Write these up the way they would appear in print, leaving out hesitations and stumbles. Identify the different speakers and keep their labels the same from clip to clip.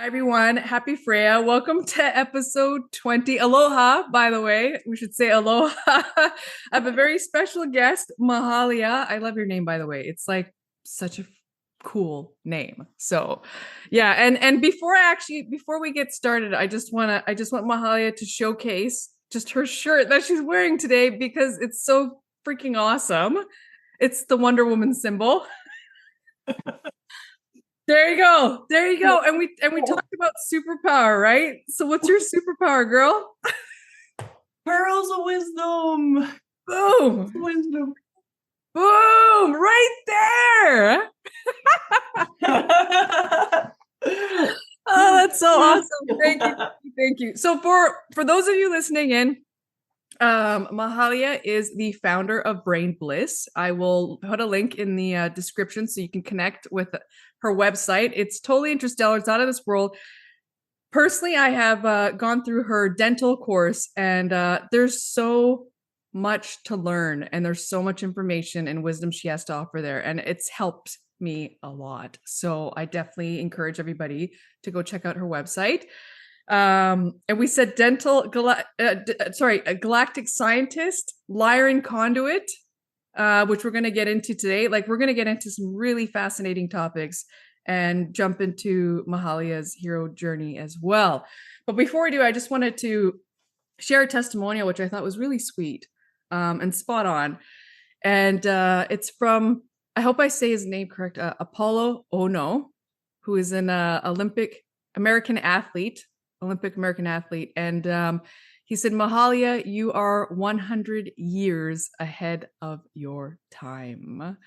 Speaker 1: Hi, everyone. Happy Freya. Welcome to episode 20. Aloha, by the way. We should say aloha. I have a very special guest, Mahalia. I love your name, by the way. It's like such a cool name. So, yeah, and before we get started, I just want Mahalia to showcase just her shirt that she's wearing today because it's so freaking awesome. It's the Wonder Woman symbol. There you go. There you go. And we talked about superpower, right? So what's your superpower, girl?
Speaker 2: Pearls of wisdom.
Speaker 1: Boom. Wisdom. Boom. Right there. Oh, that's so awesome. Thank you. Thank you. So for those of you listening in, Mahalia is the founder of Brain Bliss. I will put a link in the description so you can connect with her website. It's totally interstellar. It's out of this world. Personally, I have gone through her dental course, and there's so much to learn, and there's so much information and wisdom she has to offer there, and it's helped me a lot. So I definitely encourage everybody to go check out her website. And we said a galactic scientist, Lyran Conduit, which we're going to get into today. Like, we're going to get into some really fascinating topics and jump into Mahalia's hero journey as well. But before we do, I just wanted to share a testimonial, which I thought was really sweet and spot on. And it's from, I hope I say his name correct, Apollo Ono, who is an Olympic American athlete. And he said, Mahalia, you are 100 years ahead of your time.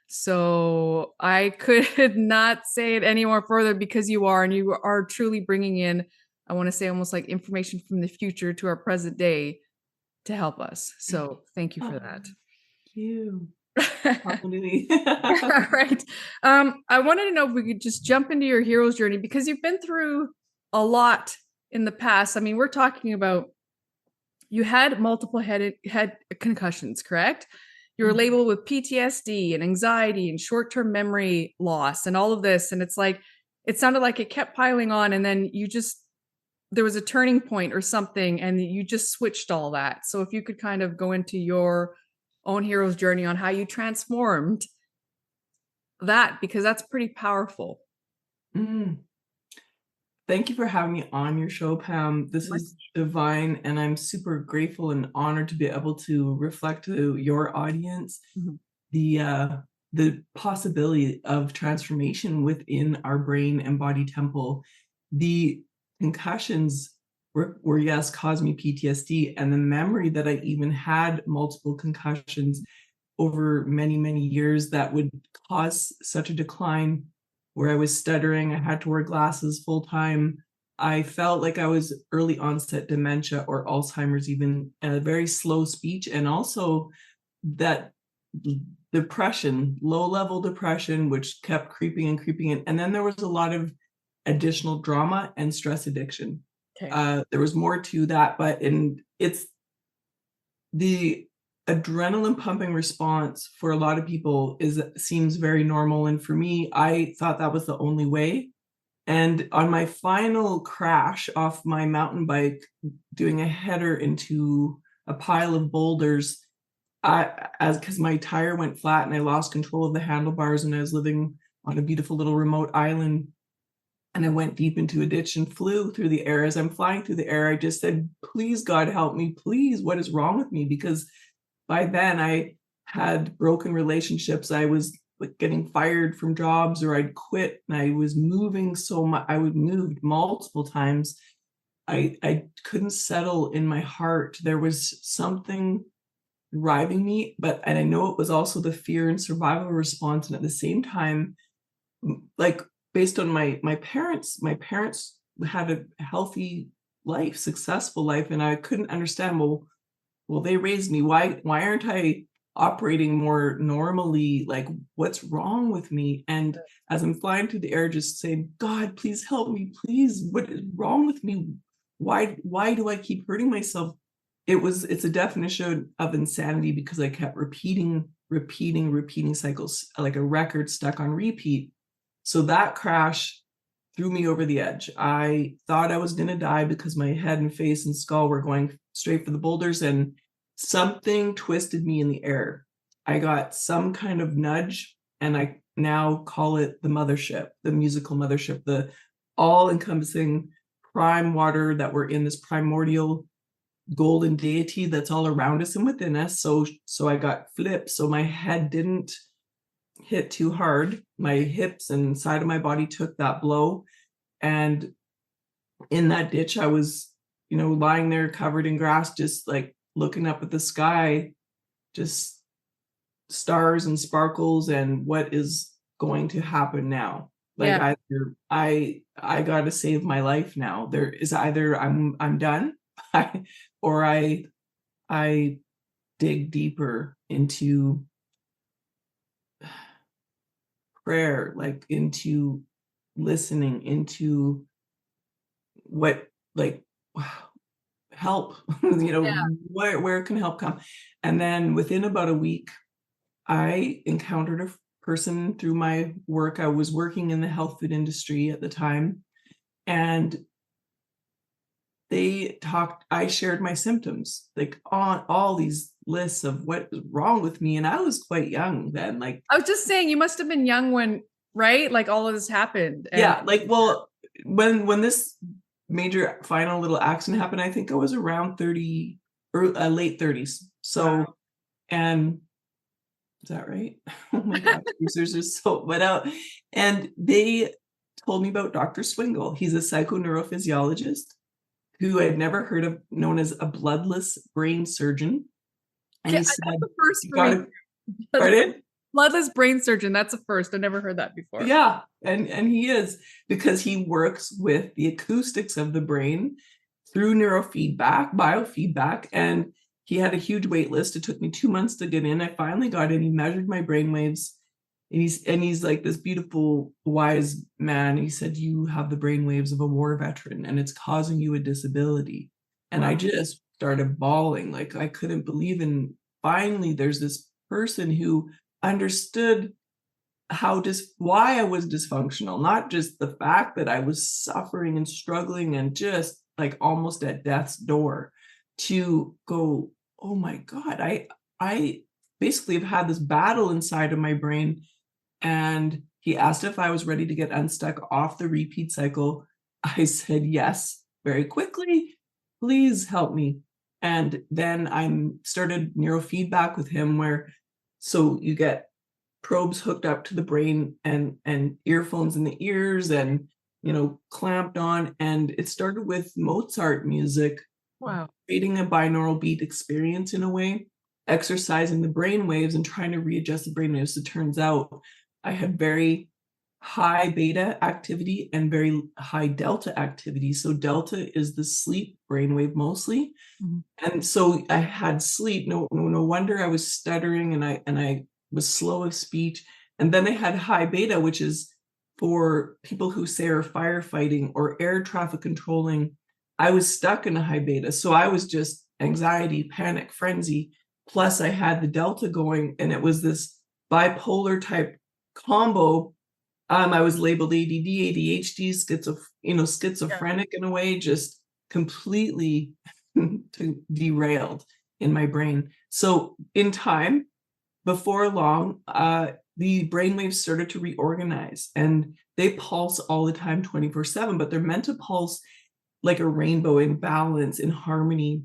Speaker 1: So I could not say it any more further, because you are, and you are truly bringing in, I want to say, almost like information from the future to our present day to help us. So thank you for that.
Speaker 2: Thank you.
Speaker 1: All right. I wanted to know if we could just jump into your hero's journey, because you've been through a lot in the past. I mean, we're talking about, you had multiple head concussions, correct? You were labeled with PTSD and anxiety and short-term memory loss and all of this. And it's like, it sounded like it kept piling on. And then there was a turning point or something, and you just switched all that. So if you could kind of go into your own hero's journey on how you transformed that, because that's pretty powerful.
Speaker 2: Thank you for having me on your show, Pam. This is divine, and I'm super grateful and honored to be able to reflect to your audience the possibility of transformation within our brain and body temple. The concussions were yes, caused me PTSD, and the memory that I even had multiple concussions over many, many years that would cause such a decline, where I was stuttering. I had to wear glasses full time. I felt like I was early onset dementia or Alzheimer's, even a very slow speech, and also that depression, low level depression, which kept creeping and creeping in. And then there was a lot of additional drama and stress addiction. Okay. There was more to that, it's the adrenaline pumping response for a lot of people seems very normal. And for me, I thought that was the only way. And on my final crash off my mountain bike, doing a header into a pile of boulders, because my tire went flat and I lost control of the handlebars, and I was living on a beautiful little remote island, and I went deep into a ditch and flew through the air. As I'm flying through the air, I just said, please, God, help me. Please, what is wrong with me? Because by then I had broken relationships. I was getting fired from jobs, or I'd quit, and I was moving so much. I would moved multiple times. I couldn't settle in my heart. There was something driving me, and I know it was also the fear and survival response. And at the same time, like, based on my parents had a healthy life, successful life, and I couldn't understand, well, they raised me. Why aren't I operating more normally? Like, what's wrong with me? And as I'm flying through the air, just saying, God, please help me, please. What is wrong with me? Why do I keep hurting myself? It's a definition of insanity, because I kept repeating cycles, like a record stuck on repeat. So that crash threw me over the edge. I thought I was going to die because my head and face and skull were going straight for the boulders, and something twisted me in the air. I got some kind of nudge, and I now call it the mothership, the musical mothership, the all-encompassing prime water that we're in, this primordial golden deity that's all around us and within us. So I got flipped. So my head didn't hit too hard. My hips and side of my body took that blow. And in that ditch, I was, lying there covered in grass, just like looking up at the sky, just stars and sparkles, and what is going to happen now. Like, either I got to save my life now. There is either I'm done, or I dig deeper into prayer, like into listening, into what, like, help, where can help come? And then within about a week, I encountered a person through my work. I was working in the health food industry at the time, and I shared my symptoms, like on all these lists of what was wrong with me. And I was quite young then. Like,
Speaker 1: I was just saying, you must have been young when, right? Like all of this happened.
Speaker 2: Yeah. Like, well, when this major final little accident happened, I think I was around 30 or late 30s. So, wow. And is that right? Oh my gosh, there's just so, and they told me about Dr. Swingle. He's a psychoneurophysiologist who I'd never heard of, known as a bloodless brain surgeon. And he said,
Speaker 1: the first for me.
Speaker 2: Pardon?
Speaker 1: Bloodless brain surgeon. That's a first. I never heard that before.
Speaker 2: Yeah. And he is, because he works with the acoustics of the brain through neurofeedback, biofeedback. And he had a huge wait list. It took me 2 months to get in. I finally got in. He measured my brain waves. And he's like this beautiful, wise man. He said, you have the brain waves of a war veteran, and it's causing you a disability. And I just started bawling. Like, I couldn't believe. And finally, there's this person who understood why I was dysfunctional, not just the fact that I was suffering and struggling and just like almost at death's door, to go, oh my God, I basically have had this battle inside of my brain. And he asked if I was ready to get unstuck off the repeat cycle. I said yes, very quickly. Please help me. And then I started neurofeedback with him, so you get probes hooked up to the brain and earphones in the ears and, clamped on. And it started with Mozart music.
Speaker 1: Wow.
Speaker 2: Creating a binaural beat experience in a way, exercising the brain waves and trying to readjust the brain waves. It turns out I had very high beta activity and very high delta activity. So delta is the sleep brainwave mostly. Mm-hmm. And so I had sleep. No wonder I was stuttering and I was slow of speech. And then I had high beta, which is for people who say are firefighting or air traffic controlling. I was stuck in a high beta. So I was just anxiety, panic, frenzy. Plus I had the delta going, and it was this bipolar type combo. I was labeled ADD, ADHD, schizophrenic in a way, just completely derailed in my brain. So in time, before long, the brainwaves started to reorganize, and they pulse all the time, 24/7, but they're meant to pulse like a rainbow, in balance, in harmony,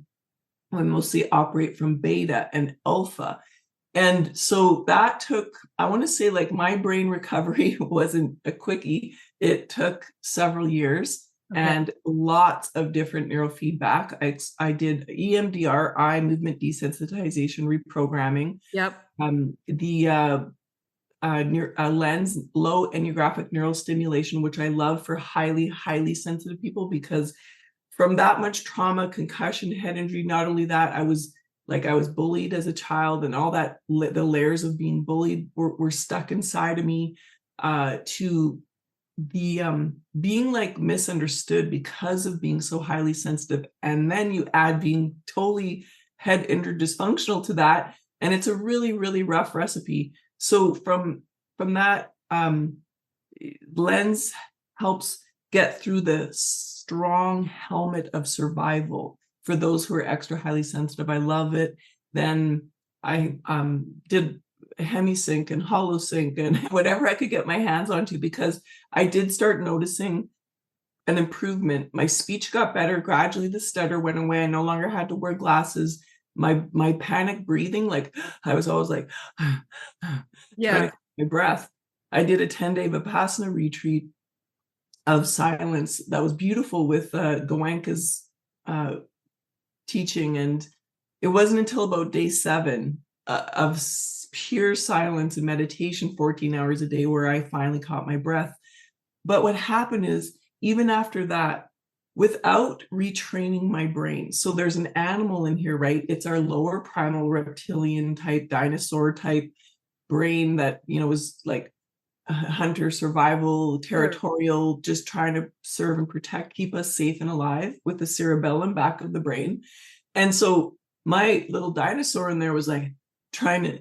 Speaker 2: and mostly operate from beta and alpha. And so that took, I want to say, like, my brain recovery wasn't a quickie. It took several years. Okay. And lots of different neurofeedback. I did EMDR, eye movement desensitization reprogramming.
Speaker 1: Yep.
Speaker 2: The lens, low enneographic neural stimulation, which I love for highly, highly sensitive people, because from that much trauma, concussion, head injury, not only that, I was bullied as a child, and all that, the layers of being bullied were stuck inside of me, to the being like misunderstood because of being so highly sensitive. And then you add being totally head injured dysfunctional to that, and it's a really, really rough recipe. So from that, lens helps get through the strong helmet of survival for those who are extra highly sensitive. I love it. Then I did hemisync and hollow sync and whatever I could get my hands onto, because I did start noticing an improvement. My speech got better gradually. The stutter went away. I no longer had to wear glasses. My panic breathing, like I was always like trying to catch my breath. I did a 10-day Vipassana retreat of silence that was beautiful with Goenka's teaching, and it wasn't until about day 7 of pure silence and meditation 14 hours a day where I finally caught my breath. But what happened is, even after that, without retraining my brain, so there's an animal in here, right? It's our lower primal reptilian type, dinosaur type brain that, you know, was like hunter, survival, territorial, just trying to serve and protect, keep us safe and alive, with the cerebellum back of the brain. And so my little dinosaur in there was like trying to,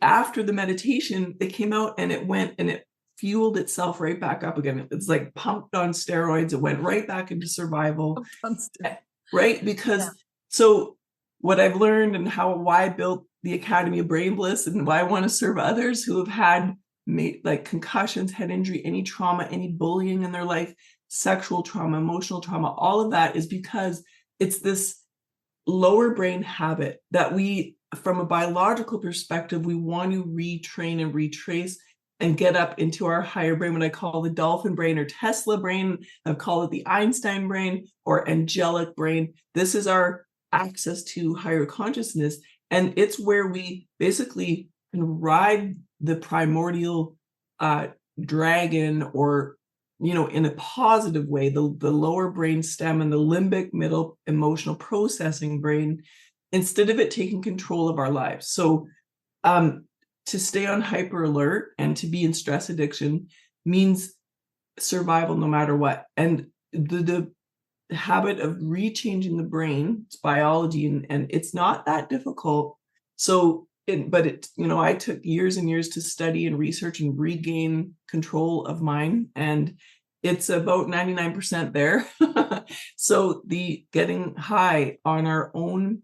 Speaker 2: after the meditation, it came out and it went and it fueled itself right back up again. It's like pumped on steroids. It went right back into survival, right? Because so what I've learned and why I built the Academy of Brain Bliss and why I want to serve others who have had like concussions, head injury, any trauma, any bullying in their life, sexual trauma, emotional trauma, all of that is because it's this lower brain habit that we, from a biological perspective, we want to retrain and retrace and get up into our higher brain, what I call the dolphin brain or Tesla brain. I've called it the Einstein brain or angelic brain. This is our access to higher consciousness. And it's where we basically can ride the primordial dragon, or, you know, in a positive way, the lower brain stem and the limbic middle emotional processing brain, instead of it taking control of our lives. So to stay on hyper alert and to be in stress addiction means survival no matter what. And the habit of rechanging the brain, it's biology, and it's not that difficult. So but it, you know, I took years and years to study and research and regain control of mine, and it's about 99% there. So the getting high on our own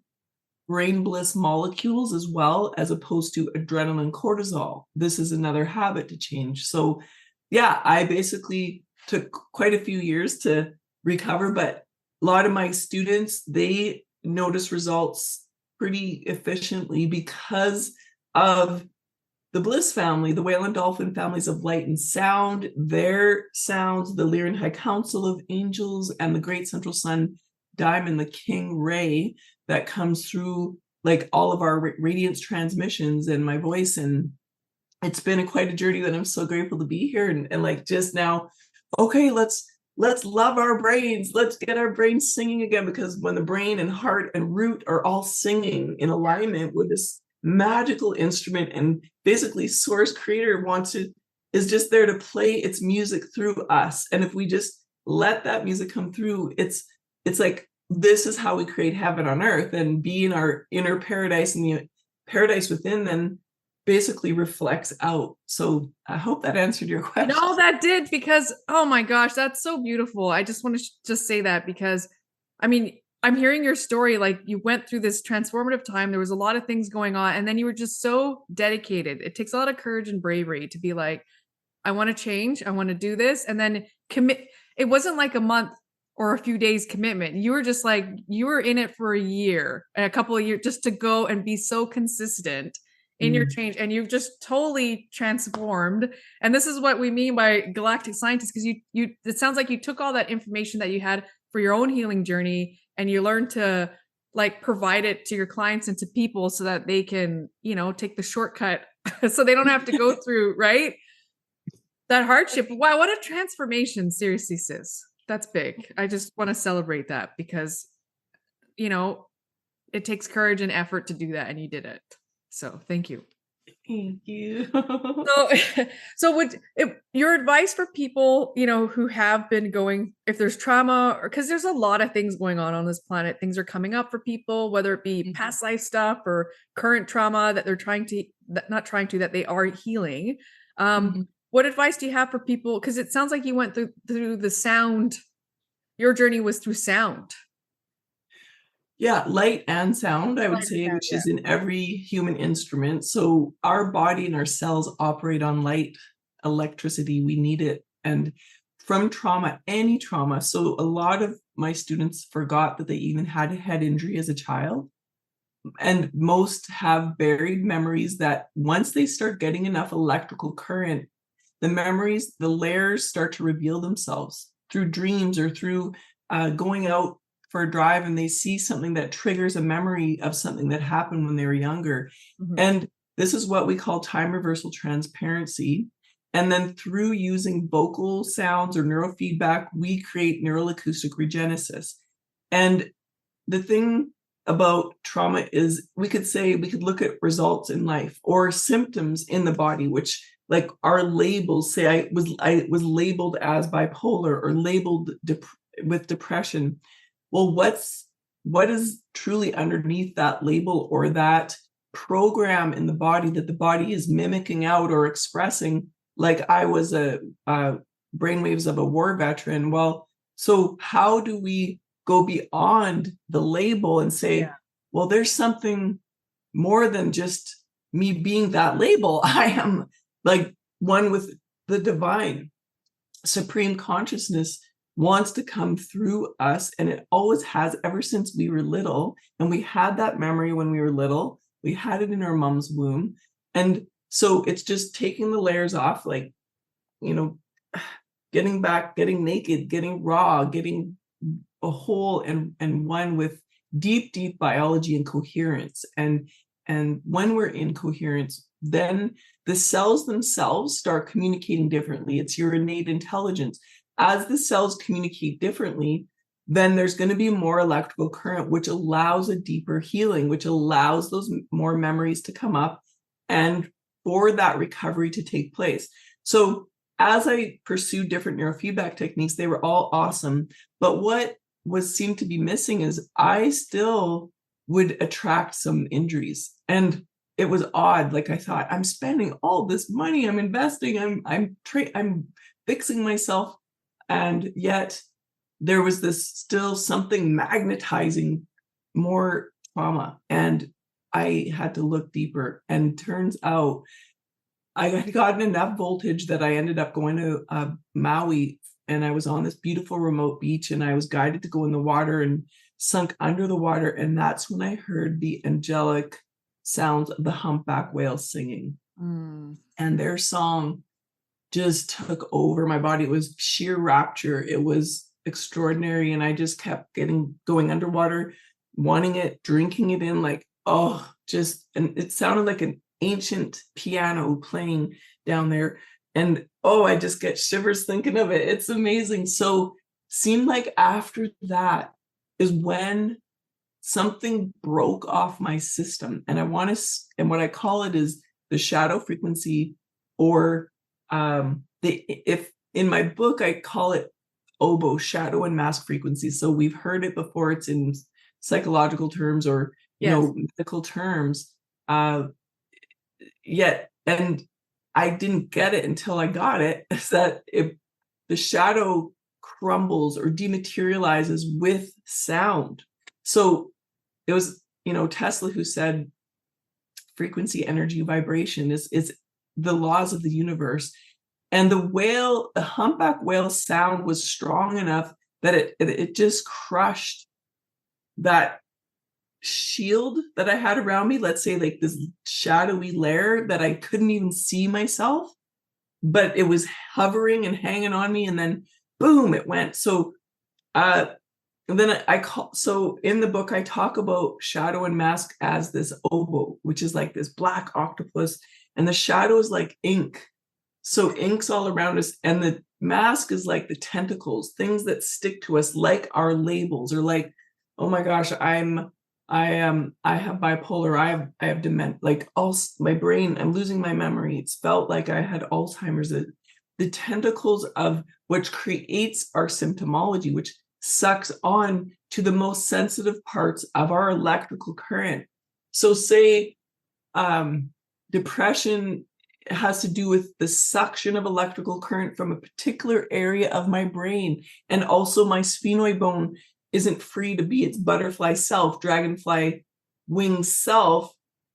Speaker 2: brain bliss molecules, as well as opposed to adrenaline, cortisol, this is another habit to change. So yeah, I basically took quite a few years to recover, but a lot of my students, they notice results pretty efficiently because of the Bliss family, the whale and dolphin families of light and sound, their sounds, the Lyran High Council of Angels, and the Great Central Sun Diamond, the King Ray, that comes through like all of our radiance transmissions and my voice. And it's been quite a journey that I'm so grateful to be here. And like just now, okay, let's love our brains. Let's get our brains singing again, because when the brain and heart and root are all singing in alignment with this magical instrument, and basically source creator is just there to play its music through us. And if we just let that music come through, it's like, this is how we create heaven on earth, and be in our inner paradise, and the paradise within then basically reflects out. So I hope that answered your question.
Speaker 1: No, that did, because oh my gosh, that's so beautiful. I just want to just say that, because I mean, I'm hearing your story, like you went through this transformative time, there was a lot of things going on, and then you were just so dedicated. It takes a lot of courage and bravery to be like, I want to change, I want to do this, and then commit. It wasn't like a month or a few days commitment. You were just like, you were in it for a year, a couple of years, just to go and be so consistent in your change, and you've just totally transformed. And this is what we mean by galactic scientists, because you it sounds like you took all that information that you had for your own healing journey, and you learned to like provide it to your clients and to people so that they can, you know, take the shortcut so they don't have to go through, right? That hardship. Wow, what a transformation. Seriously, sis. That's big. I just want to celebrate that, because, you know, it takes courage and effort to do that, and you did it. So thank you.
Speaker 2: Thank you.
Speaker 1: So your advice for people, you know, who have been going, if there's trauma, or because there's a lot of things going on this planet, things are coming up for people, whether it be past life stuff or current trauma that they're that they are healing. What advice do you have for people? Because it sounds like you went through the sound. Your journey was through sound.
Speaker 2: Yeah, light and sound, I would
Speaker 1: Light and
Speaker 2: say,
Speaker 1: sound,
Speaker 2: which
Speaker 1: yeah.
Speaker 2: is in every human instrument. So our body and our cells operate on light, electricity. We need it. And from trauma, any trauma. So a lot of my students forgot that they even had a head injury as a child. And most have buried memories that once they start getting enough electrical current, the memories, the layers start to reveal themselves through dreams or through going out for a drive and they see something that triggers a memory of something that happened when they were younger.
Speaker 1: Mhm.
Speaker 2: And this is what we call time reversal transparency. And then through using vocal sounds or neurofeedback, we create neuroacoustic regenesis. And the thing about trauma is we could look at results in life or symptoms in the body, which like our labels say I was labeled as bipolar or labeled with depression. Well, what is truly underneath that label or that program in the body that the body is mimicking out or expressing? Like I was a brainwaves of a war veteran. Well, so how do we go beyond the label and say, well, there's something more than just me being that label. I am like one with the divine. Supreme consciousness wants to come through us, and it always has ever since we were little. And we had that memory when we were little. We had it in our mom's womb. And so it's just taking the layers off, like, you know, getting back, getting naked, getting raw, getting a whole and one with deep biology and coherence. And when we're in coherence, then the cells themselves start communicating differently. It's your innate intelligence. As the cells communicate differently, then there's going to be more electrical current, which allows a deeper healing, which allows those more memories to come up and for that recovery to take place. So as I pursued different neurofeedback techniques, they were all awesome. But what seemed to be missing is I still would attract some injuries. And it was odd. Like I thought, I'm spending all this money, I'm investing, I'm fixing myself. And yet there was this still something magnetizing more trauma. And I had to look deeper. And turns out I had gotten enough voltage that I ended up going to Maui, and I was on this beautiful remote beach, and I was guided to go in the water and sunk under the water. And that's when I heard the angelic sounds of the humpback whales singing. And their song just took over my body. It was sheer rapture. It was extraordinary. And I just kept going underwater, wanting it, drinking it in, like, and it sounded like an ancient piano playing down there. And I just get shivers thinking of it. It's amazing. So seemed like after that is when something broke off my system. And what I call it is the shadow frequency, or if in my book, I call it oboe, shadow and mask frequency. So we've heard it before. It's in psychological terms or, mythical terms. And I didn't get it until I got it, is that if the shadow crumbles or dematerializes with sound. So it was, Tesla who said frequency, energy, vibration is the laws of the universe. And the humpback whale sound was strong enough that it just crushed that shield that I had around me, let's say like this shadowy layer that I couldn't even see myself, but it was hovering and hanging on me, and then boom, it went. So and then so in the book I talk about shadow and mask as this oboe, which is like this black octopus, and the shadow is like ink. So ink's all around us, and the mask is like the tentacles, things that stick to us, like our labels, or like, oh my gosh, I have bipolar, I have dementia, like all my brain, I'm losing my memory. It's felt like I had Alzheimer's. The tentacles of which creates our symptomology, which sucks on to the most sensitive parts of our electrical current. So say depression It has to do with the suction of electrical current from a particular area of my brain. And also my sphenoid bone isn't free to be its butterfly self, dragonfly wing self.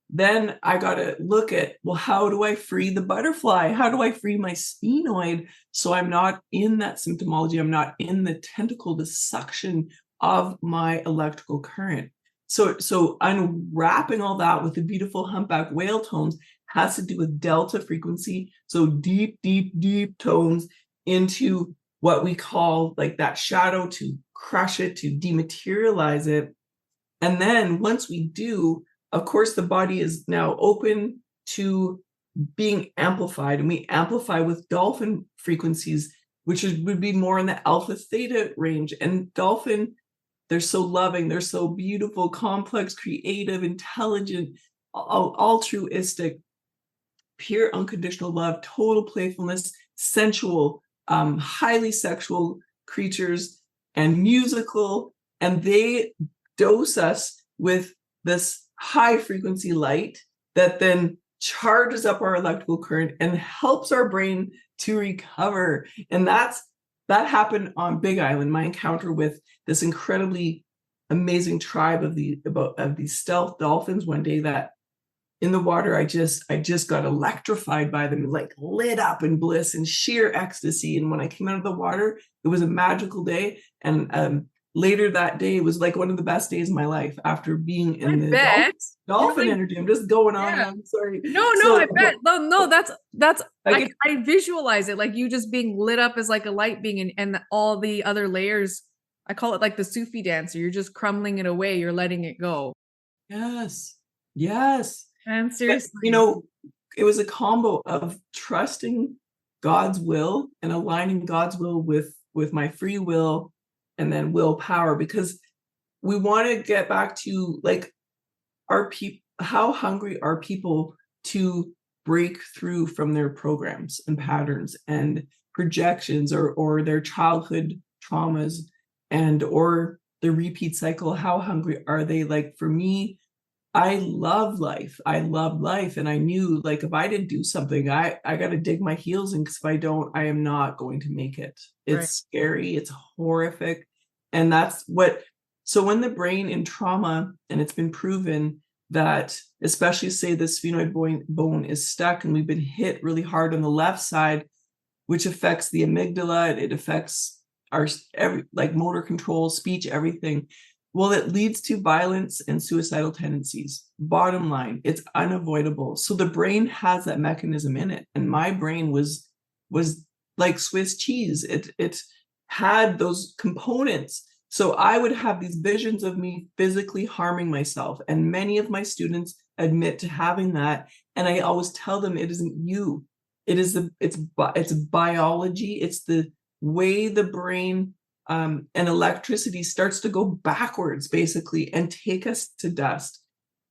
Speaker 2: Then I got to look at, well, how do I free the butterfly? How do I free my sphenoid so I'm not in that symptomology? I'm not in the tentacle, the suction of my electrical current. So unwrapping all that with the beautiful humpback whale tones has to do with delta frequency. So deep, deep, deep tones into what we call like that shadow, to crush it, to dematerialize it. And then once we do, of course, the body is now open to being amplified, and we amplify with dolphin frequencies, which would be more in the alpha theta range. And dolphin, they're so loving, they're so beautiful, complex, creative, intelligent, altruistic, pure unconditional love, total playfulness, sensual, highly sexual creatures, and musical. And they dose us with this high frequency light that then charges up our electrical current and helps our brain to recover. And that happened on Big Island, my encounter with this incredibly amazing tribe of these stealth dolphins one day, that in the water, I just got electrified by them, like lit up in bliss and sheer ecstasy. And when I came out of the water, it was a magical day. And later that day was like one of the best days of my life after being in the dolphin energy. I'm just going on. I'm sorry.
Speaker 1: No, I bet. No, that's I visualize it like you just being lit up as like a light being, and all the other layers. I call it like the Sufi dancer. You're just crumbling it away. You're letting it go.
Speaker 2: Yes.
Speaker 1: And seriously,
Speaker 2: but, it was a combo of trusting God's will and aligning God's will with my free will and then willpower, because we want to get back to like our people. How hungry are people to break through from their programs and patterns and projections, or their childhood traumas, and or the repeat cycle? How hungry are they? Like for me, I love life. I love life. And I knew, like, if I didn't do something, I got to dig my heels in, because if I don't, I am not going to make it. It's scary. It's horrific. And so when the brain in trauma, and it's been proven that, especially say the sphenoid bone is stuck and we've been hit really hard on the left side, which affects the amygdala, it affects our motor control, speech, everything. Well, it leads to violence and suicidal tendencies. Bottom line, it's unavoidable. So the brain has that mechanism in it. And my brain was like Swiss cheese. It had those components. So I would have these visions of me physically harming myself. And many of my students admit to having that. And I always tell them, it isn't you. It's biology. It's the way the brain and electricity starts to go backwards, basically, and take us to dust.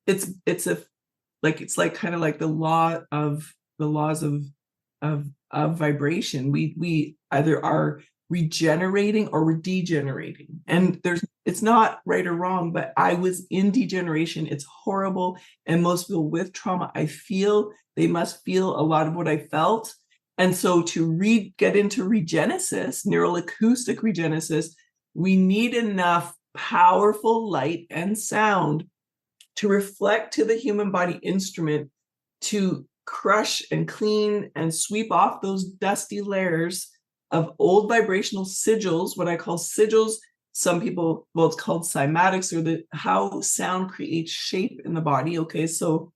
Speaker 2: It's kind of like the laws of vibration. We either are regenerating or we're degenerating, and it's not right or wrong. But I was in degeneration. It's horrible, and most people with trauma, I feel they must feel a lot of what I felt. And so to get into regenesis, neural acoustic regenesis, we need enough powerful light and sound to reflect to the human body instrument to crush and clean and sweep off those dusty layers of old vibrational sigils, what I call sigils. Some people, it's called cymatics, or how sound creates shape in the body. Okay, so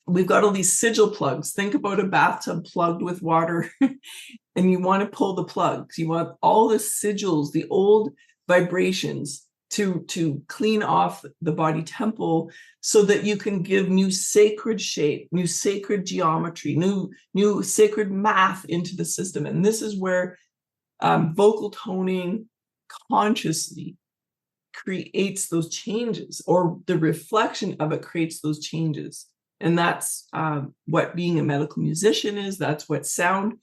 Speaker 2: we've got all these sigil plugs. Think about a bathtub plugged with water and you want to pull the plugs. You want all the sigils, the old vibrations to clean off the body temple so that you can give new sacred shape, new sacred geometry, new sacred math into the system. And this is where vocal toning consciously creates those changes, or the reflection of it creates those changes. And that's what being a medical musician is. That's what sound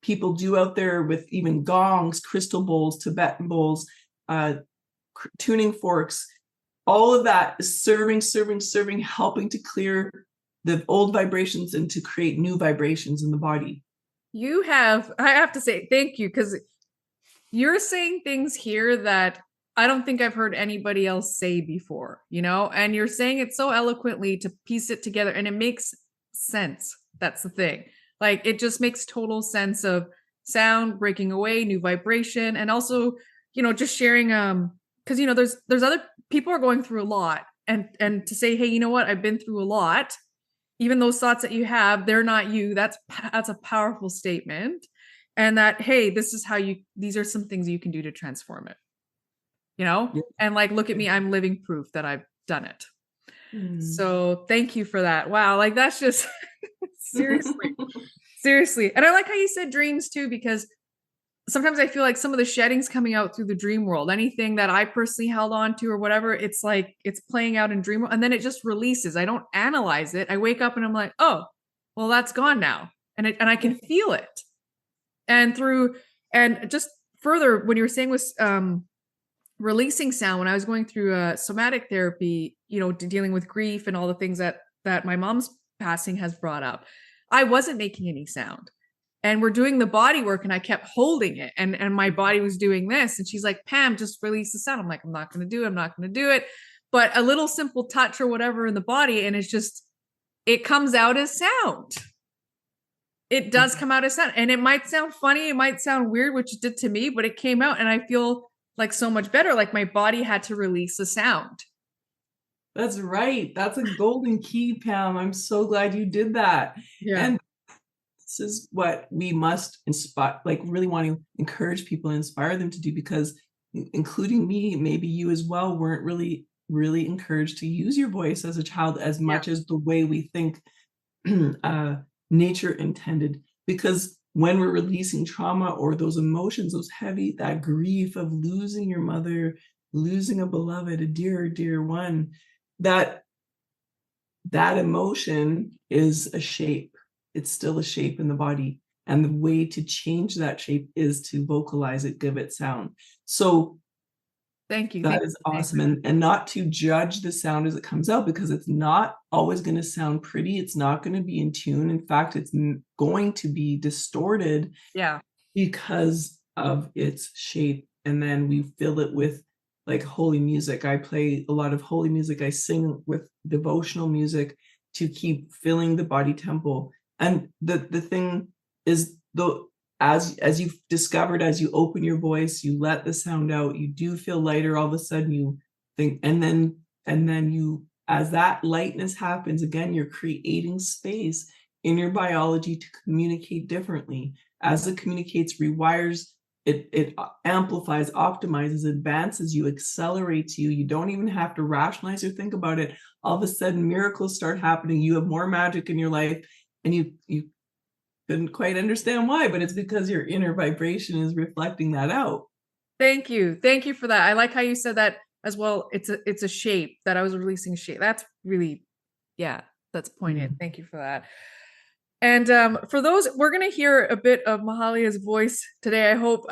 Speaker 2: people do out there with even gongs, crystal bowls, Tibetan bowls, tuning forks. All of that is serving, helping to clear the old vibrations and to create new vibrations in the body.
Speaker 1: I have to say thank you, because you're saying things here that I don't think I've heard anybody else say before, and you're saying it so eloquently to piece it together, and it makes sense. That's the thing. Like, it just makes total sense of sound breaking away, new vibration, and also, just sharing, because there's other people are going through a lot, and to say, hey, you know what, I've been through a lot. Even those thoughts that you have, they're not you. That's a powerful statement. And that, hey, these are some things you can do to transform it.
Speaker 2: Yeah.
Speaker 1: And like, look at me, I'm living proof that I've done it. So thank you for that. Wow, like, that's just seriously. And I like how you said dreams too, because sometimes I feel like some of the shedding's coming out through the dream world. Anything that I personally held on to or whatever, it's like it's playing out in dream world, and then it just releases. I don't analyze it. I wake up and I'm like, oh, well, that's gone now, and I can feel it. And just further, when you were saying with releasing sound, when I was going through somatic therapy, dealing with grief and all the things that my mom's passing has brought up, I wasn't making any sound. And we're doing the body work, and I kept holding it, and my body was doing this. And she's like, Pam, just release the sound. I'm like, I'm not going to do it. But a little simple touch or whatever in the body, and it comes out as sound. It does come out as sound. And it might sound funny, it might sound weird, which it did to me, but it came out, and I feel like so much better. Like, my body had to release the sound.
Speaker 2: That's right. That's a golden key, Pam. I'm so glad you did that.
Speaker 1: Yeah.
Speaker 2: And this is what we must inspire, like, really want to encourage people and inspire them to do, because including me, maybe you as well, weren't really encouraged to use your voice as a child as much as the way we think nature intended. Because when we're releasing trauma or those emotions, that grief of losing your mother, losing a beloved, a dear one, that emotion is a shape. It's still a shape in the body. And the way to change that shape is to vocalize it, give it sound. So
Speaker 1: thank you.
Speaker 2: That is awesome. And not to judge the sound as it comes out, because it's not always going to sound pretty. It's not going to be in tune. In fact, it's going to be distorted because of its shape. And then we fill it with, like, holy music. I play a lot of holy music. I sing with devotional music to keep filling the body temple. And the thing is, though, as you've discovered, as you open your voice, you let the sound out, you do feel lighter. All of a sudden you think, and then you, as that lightness happens, again, you're creating space in your biology to communicate differently. As it communicates, rewires, it amplifies, optimizes, advances you, accelerates you. You don't even have to rationalize or think about it. All of a sudden, miracles start happening. You have more magic in your life, and you couldn't quite understand why, but it's because your inner vibration is reflecting that out.
Speaker 1: Thank you for that. I like how you said that as well. It's a shape, that I was releasing shape. That's really, that's poignant. Thank you for that. And for those, we're going to hear a bit of Mahalia's voice today, I hope,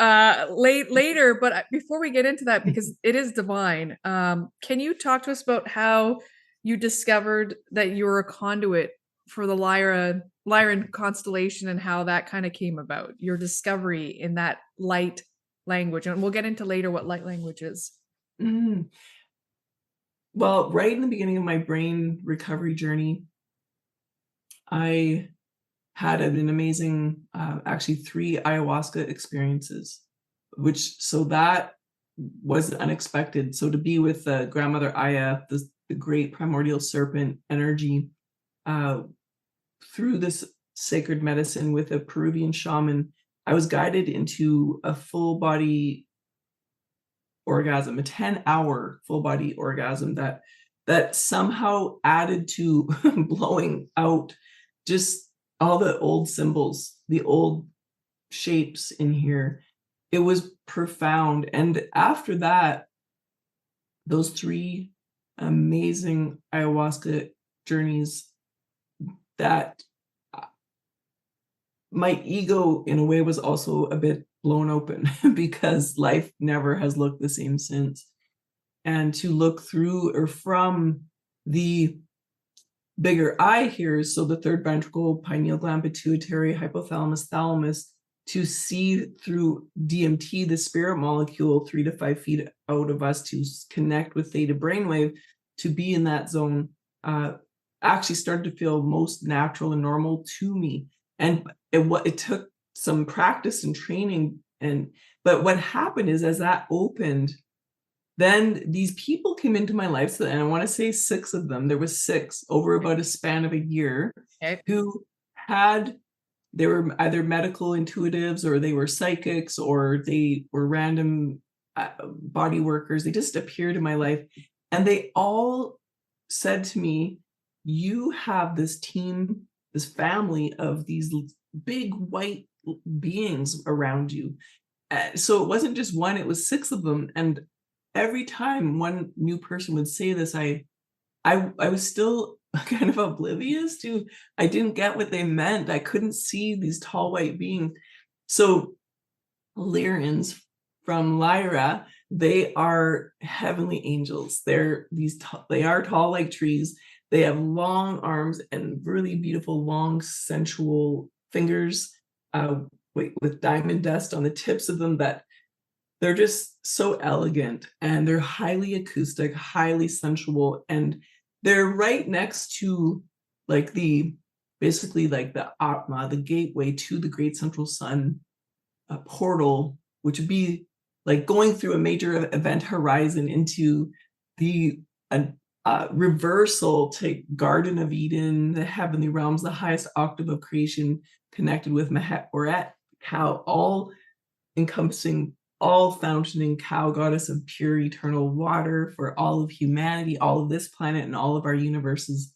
Speaker 1: later. But before we get into that, because it is divine, can you talk to us about how you discovered that you were a conduit for the Lyran constellation, and how that kind of came about, your discovery in that light language? And we'll get into later what light language is.
Speaker 2: Well, right in the beginning of my brain recovery journey, I had an amazing, actually 3 ayahuasca experiences, so that was unexpected. So to be with grandmother Aya, the great primordial serpent energy, through this sacred medicine with a Peruvian shaman, I was guided into a full body orgasm, a 10-hour full body orgasm that somehow added to blowing out just all the old symbols, the old shapes in here. It was profound. And after that, those 3 amazing ayahuasca journeys, that my ego in a way was also a bit blown open, because life never has looked the same since. And to look through or from the bigger eye here, so the third ventricle, pineal gland, pituitary, hypothalamus, thalamus, to see through DMT, the spirit molecule, 3 to 5 feet out of us, to connect with theta brainwave, to be in that zone, actually started to feel most natural and normal to me. And it took some practice and training, but what happened is, as that opened, then these people came into my life, and I want to say 6 of them. There was 6 over about a span of a year, who they were either medical intuitives, or they were psychics, or they were random body workers. They just appeared in my life, and they all said to me, you have this team, this family of these big white beings around you. So it wasn't just one, it was 6 of them. And every time one new person would say this, I was still kind of oblivious to, I didn't get what they meant. I couldn't see these tall white beings. So Lyrans from Lyra, they are heavenly angels. They are tall like trees. They have long arms and really beautiful, long, sensual fingers, with diamond dust on the tips of them, that they're just so elegant, and they're highly acoustic, highly sensual, and they're right next to basically the Atma, the gateway to the Great Central Sun portal, which would be like going through a major event horizon into the reversal to Garden of Eden, the heavenly realms, the highest octave of creation, connected with Mahalia, cow, all encompassing, all fountaining cow, goddess of pure eternal water for all of humanity, all of this planet, and all of our universes.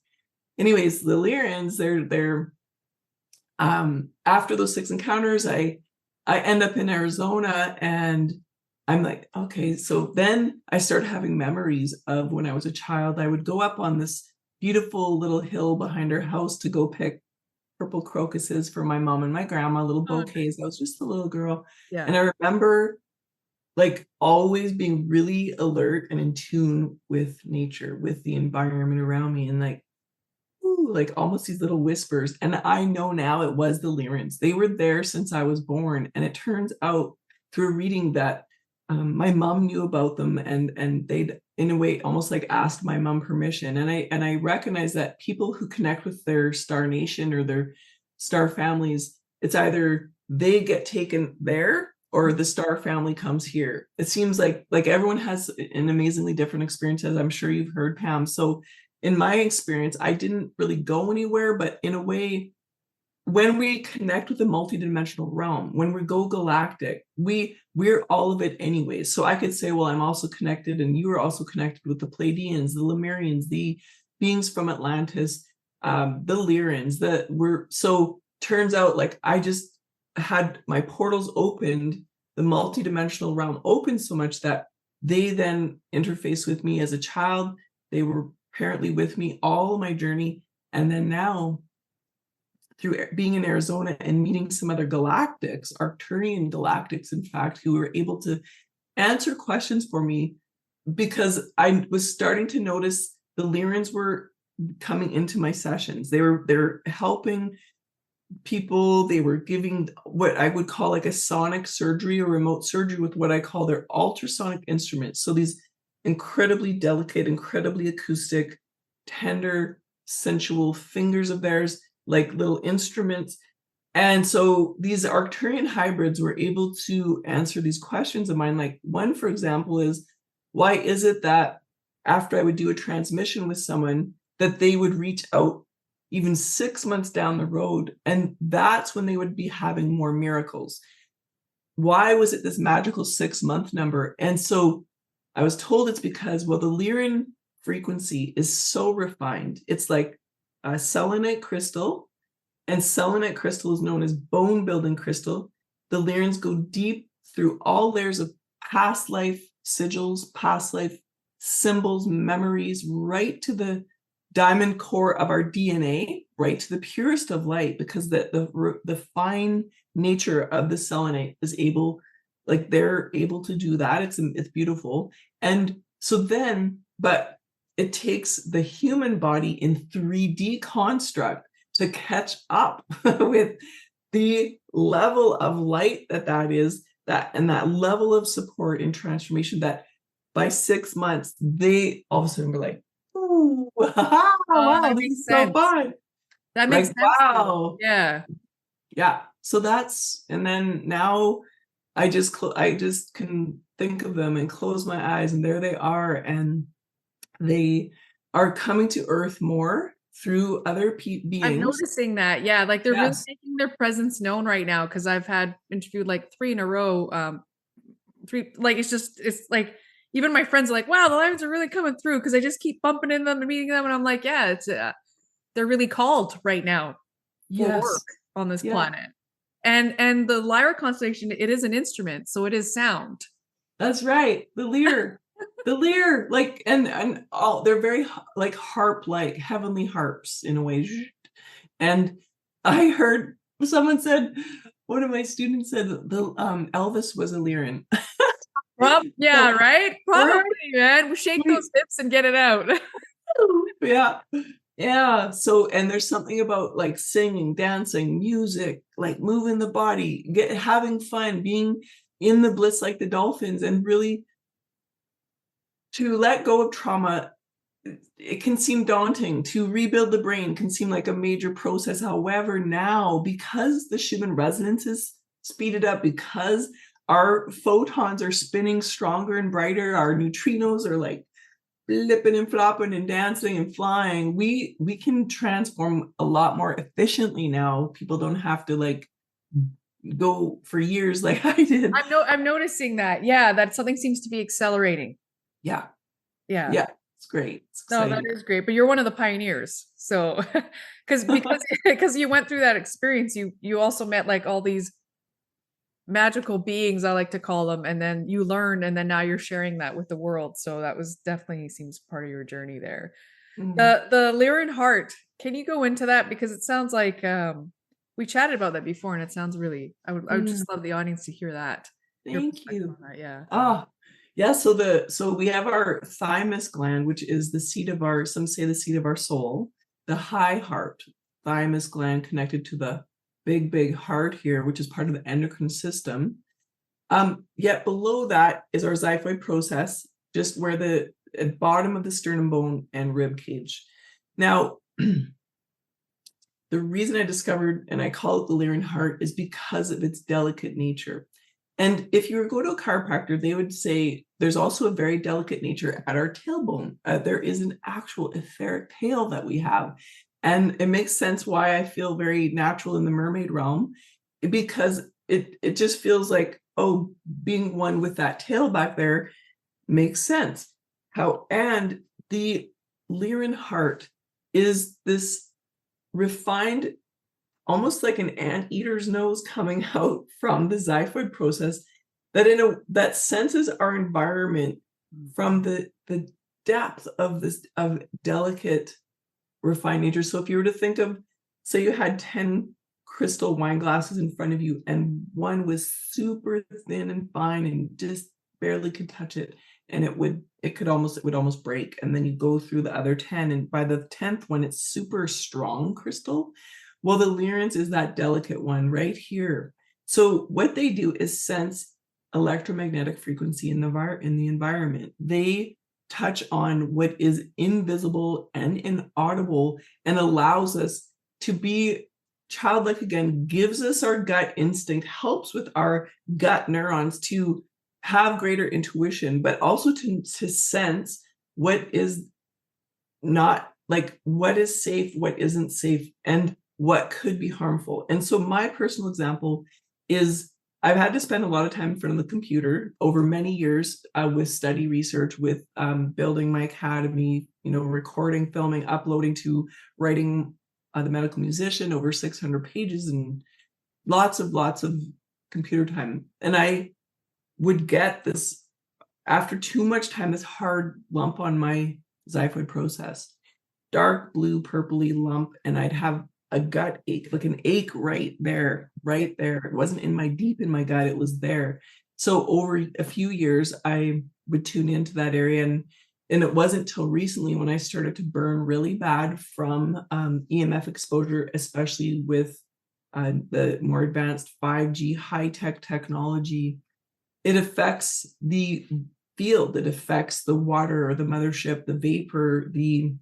Speaker 2: Anyways, the Lyrans, they're after those 6 encounters, I end up in Arizona, and I'm like, okay. So then I started having memories of when I was a child. I would go up on this beautiful little hill behind our house to go pick purple crocuses for my mom and my grandma, little bouquets. I was just a little girl. Yeah. And I remember always being really alert and in tune with nature, with the environment around me, and almost these little whispers. And I know now it was the Lyrans. They were there since I was born. And it turns out through reading that my mom knew about them, and they'd, in a way, almost asked my mom permission. And I recognize that people who connect with their star nation or their star families, it's either they get taken there or the star family comes here. It seems like everyone has an amazingly different experience, as I'm sure you've heard, Pam. So in my experience, I didn't really go anywhere, but in a way, when we connect with the multidimensional realm, when we go galactic, we're all of it anyway. So I could say, well, I'm also connected, and you are also connected with the Pleiadians, the Lemurians, the beings from Atlantis, the Lyrans. So turns out I just had my portals opened, the multidimensional realm opened so much that they then interfaced with me as a child. They were apparently with me all my journey, and then now, through being in Arizona and meeting some other galactics, Arcturian galactics, in fact, who were able to answer questions for me, because I was starting to notice the Lyrans were coming into my sessions. They're helping people. They were giving what I would call a sonic surgery or remote surgery with what I call their ultrasonic instruments. So these incredibly delicate, incredibly acoustic, tender, sensual fingers of theirs, like little instruments. And so these Arcturian hybrids were able to answer these questions of mine. One, for example, is, why is it that after I would do a transmission with someone, that they would reach out even 6 months down the road, and that's when they would be having more miracles? Why was it this magical 6-month number? And so I was told it's because, well, the Lyran frequency is so refined. It's like a selenite crystal, and selenite crystal is known as bone building crystal. The Lyrans go deep through all layers of past life sigils, past life symbols, memories, right to the diamond core of our DNA, right to the purest of light, because the fine nature of the selenite is able, they're able to do that. It's beautiful. And so then, but it takes the human body in 3D construct to catch up with the level of light that is, and that level of support and transformation, that by 6 months, they all of a sudden were like, "Ooh, wow,
Speaker 1: that
Speaker 2: this
Speaker 1: makes
Speaker 2: is so
Speaker 1: sense.
Speaker 2: fun."
Speaker 1: That makes
Speaker 2: Like,
Speaker 1: sense.
Speaker 2: wow.
Speaker 1: Yeah.
Speaker 2: Yeah. So and then now I just can think of them and close my eyes, and there they are, and they are coming to Earth more through other
Speaker 1: I'm
Speaker 2: beings.
Speaker 1: noticing that. Yeah, like they're really
Speaker 2: Yes.
Speaker 1: making their presence known right now because I've had interviewed like 3 in a row. Three, like it's like even my friends are like, wow, the Lyrans are really coming through because I just keep bumping into them and meeting them, and I'm like, yeah, it's they're really called right now for work
Speaker 2: Yes.
Speaker 1: on this
Speaker 2: Yeah.
Speaker 1: planet. And the Lyra constellation, it is an instrument, so it is sound.
Speaker 2: That's right. The lyre. The lyre. Like, and all, they're very like harp, like heavenly harps in a way. And I heard someone said, one of my students said the Elvis was a Lyran.
Speaker 1: Yeah,
Speaker 2: So,
Speaker 1: right? Probably,
Speaker 2: right?
Speaker 1: man. We shake those hips and get it out.
Speaker 2: Yeah. Yeah. So, and there's something about like singing, dancing, music, like moving the body, having fun, being in the bliss like the dolphins, and really to let go of trauma. It can seem daunting. To rebuild the brain can seem like a major process. However, now, because the Schumann resonance is speeded up, because our photons are spinning stronger and brighter, our neutrinos are like flipping and flopping and dancing and flying, we can transform a lot more efficiently now. People don't have to like go for years like I did.
Speaker 1: I'm noticing that. Yeah, that something seems to be accelerating.
Speaker 2: Yeah.
Speaker 1: Yeah.
Speaker 2: Yeah. It's great. It's
Speaker 1: No, that
Speaker 2: exciting.
Speaker 1: is great. But you're one of the pioneers. So because you went through that experience, you also met like all these magical beings, I like to call them, and then you learned, and then now you're sharing that with the world. So that was definitely seems part of your journey there.
Speaker 2: Mhm.
Speaker 1: The Lyran heart, can you go into that? Because it sounds like we chatted about that before, and it sounds really I would
Speaker 2: Mm,
Speaker 1: just love the audience to hear that. Your
Speaker 2: thank
Speaker 1: perspective
Speaker 2: you.
Speaker 1: on that, yeah.
Speaker 2: Ah, yeah. So we have our thymus gland, which is the seat of our, some say the seat of our soul, the high heart, thymus gland connected to the big heart here, which is part of the endocrine system. Yet below that is our xiphoid process, just where the bottom of the sternum bone and rib cage. Now, the reason I discovered, and I call it the Lyran heart, is because of its delicate nature. And if you were to go to a chiropractor, they would say there's also a very delicate nature at our tailbone. There is an actual etheric tail that we have. And it makes sense why I feel very natural in the mermaid realm, because it just feels like, oh, being one with that tail back there makes sense. And the Lyran heart is this refined, almost like an anteater's nose coming out from the xiphoid process, that senses our environment from the depth of this of delicate refined nature. So if you were to think of, say you had 10 crystal wine glasses in front of you, and one was super thin and fine and just barely could touch it, and it would almost break, and then you go through the other 10, and by the 10th one it's super strong crystal. Well, the Lyrans is that delicate one right here. So what they do is sense electromagnetic frequency in the environment. They touch on what is invisible and inaudible, and allows us to be childlike again, gives us our gut instinct, helps with our gut neurons to have greater intuition, but also to sense what is not, like, what is safe, what isn't safe, and what could be harmful. And so my personal example is, I've had to spend a lot of time in front of the computer over many years, with study research, with building my academy, recording, filming, uploading, to writing The Medical Musician, over 600 pages, and lots of computer time. And I would get this, after too much time, this hard lump on my xiphoid process, dark blue purpley lump, and I'd have a gut ache, like an ache right there. It wasn't deep in my gut, it was there. So over a few years, I would tune into that area, and And it wasn't till recently when I started to burn really bad from EMF exposure, especially with the more advanced 5G high-tech technology. It affects the field, it affects the water or the mothership, the vapor, the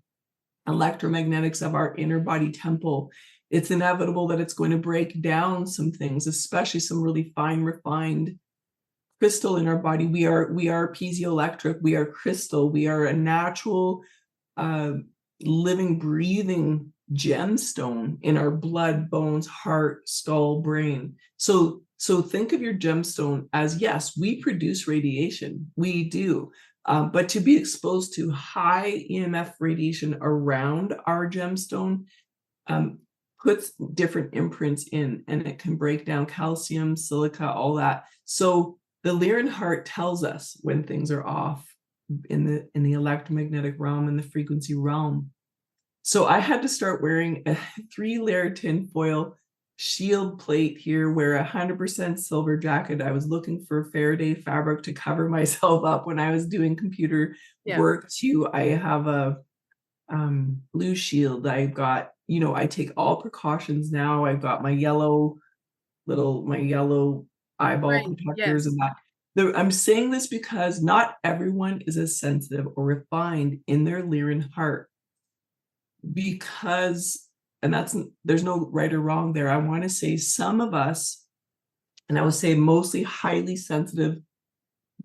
Speaker 2: electromagnetics of our inner body temple. It's inevitable that it's going to break down some things, especially some really fine, refined crystal in our body. We are piezoelectric, we are crystal, we are a natural living, breathing gemstone in our blood, bones, heart, skull, brain. So think of your gemstone as, yes, we produce radiation, we do, but to be exposed to high EMF radiation around our gemstone puts different imprints in, and it can break down calcium, silica, all that. So the Lyran heart tells us when things are off in the electromagnetic realm and the frequency realm. So I had to start wearing a 3-layer tinfoil shield plate here, wear a 100% silver jacket. I was looking for Faraday fabric to cover myself up when I was doing computer work too. I have a blue shield. I've got, I take all precautions now. I've got my yellow eyeball protectors and that. I'm saying this because not everyone is as sensitive or refined in their Lyran heart, because, and there's no right or wrong there. I want to say some of us, and I would say mostly highly sensitive,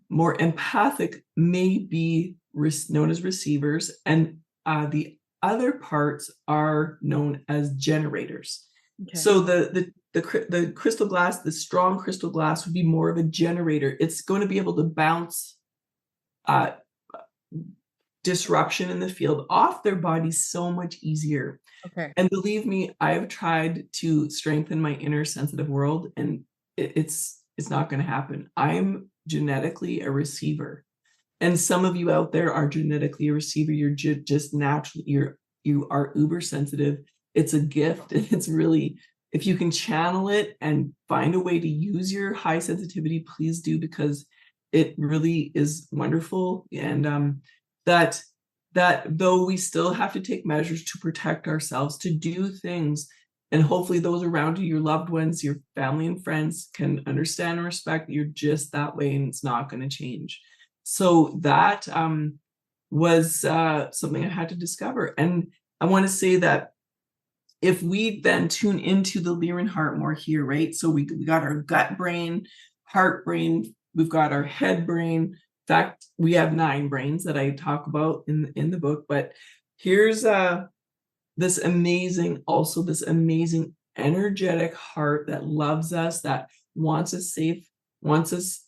Speaker 2: more empathic, may be known as receivers, and the other parts are known as generators. Okay. So the crystal glass, the strong crystal glass, would be more of a generator. It's going to be able to bounce disruption in the field off their bodies so much easier. Okay. And believe me, I've tried to strengthen my inner sensitive world, and it's not going to happen. I'm genetically a receiver. And some of you out there are genetically a receiver. You're just naturally, you are uber sensitive. It's a gift. And it's really, if you can channel it and find a way to use your high sensitivity, please do, because it really is wonderful. And that though we still have to take measures to protect ourselves, to do things, and hopefully those around you, your loved ones, your family and friends, can understand and respect that you're just that way and it's not going to change. So that was something I had to discover. And I want to say that if we then tune into the Lyran heart more here, right? So we got our gut brain, heart brain, we've got our head brain. In fact, we have 9 brains that I talk about in the book. But here's this amazing energetic heart that loves us, that wants us safe, wants us,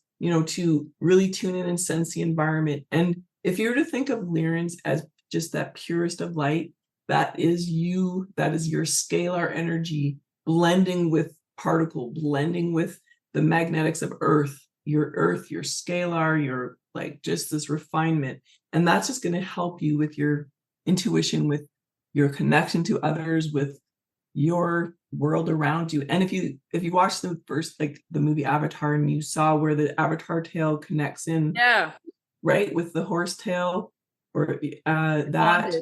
Speaker 2: to really tune in and sense the environment. And if you were to think of Lyrans as just that purest of light, that is you, that is your scalar energy blending with particle, blending with the magnetics of earth, your scalar, your like just this refinement. And that's just going to help you with your intuition, with your connection to others, with your world around you. And if you watch the first, like the movie Avatar, and you saw where the avatar tail connects in, right, with the horse tail, or that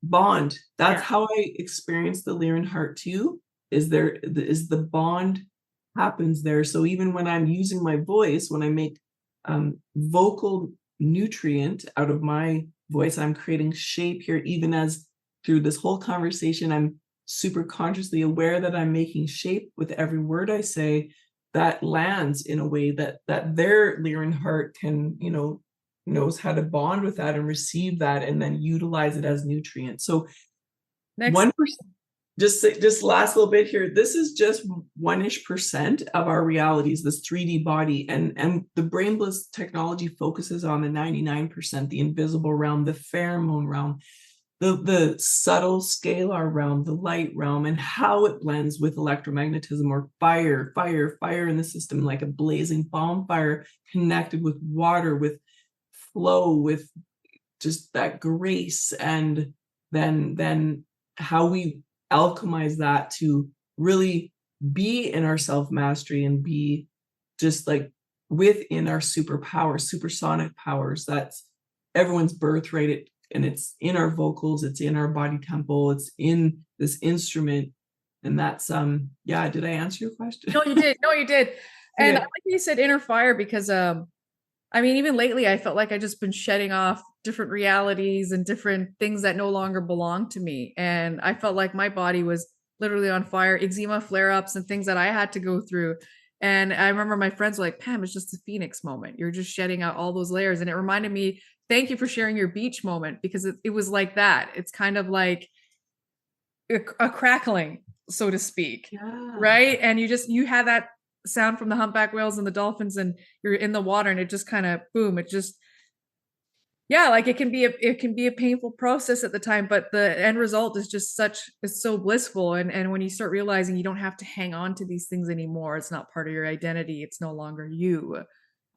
Speaker 2: bond, that's how I experienced the Lyran heart too. Is the bond happens there. So even when I'm using my voice, when I make vocal nutrient out of my voice, I'm creating shape here. Even as through this whole conversation, I'm super consciously aware that I'm making shape with every word I say that lands in a way that their Lyran heart can, knows how to bond with that and receive that and then utilize it as nutrient. So 1%, just last little bit here, this is just 1-ish% of our realities, this 3D body, and the Brain Bliss technology focuses on the 99%, the invisible realm, the pheromone realm, the subtle scalar realm, the light realm, and how it blends with electromagnetism, or fire in the system, like a blazing bonfire connected with water, with flow, with just that grace. And then how we alchemize that to really be in our self-mastery and be just like within our superpowers, supersonic powers. everyone's birthright, and it's in our vocals, it's in our body temple, it's in this instrument. And that's yeah, did I answer your question?
Speaker 1: No, you did. No, you did. And I like you said inner fire, because I mean, even lately I felt like I just been shedding off different realities and different things that no longer belong to me. And I felt like my body was literally on fire, eczema flare-ups and things that I had to go through. And I remember my friends were like, Pam, it's just a phoenix moment. You're just shedding out all those layers. And it reminded me, thank you for sharing your beach moment, because it was like that. It's kind of like a crackling, so to speak.
Speaker 2: Yeah.
Speaker 1: Right. And you had that sound from the humpback whales and the dolphins, and you're in the water, and it just kind of boom, it just, yeah, like it can be a painful process at the time, but the end result is just it's so blissful. And when you start realizing you don't have to hang on to these things anymore, it's not part of your identity, it's no longer you,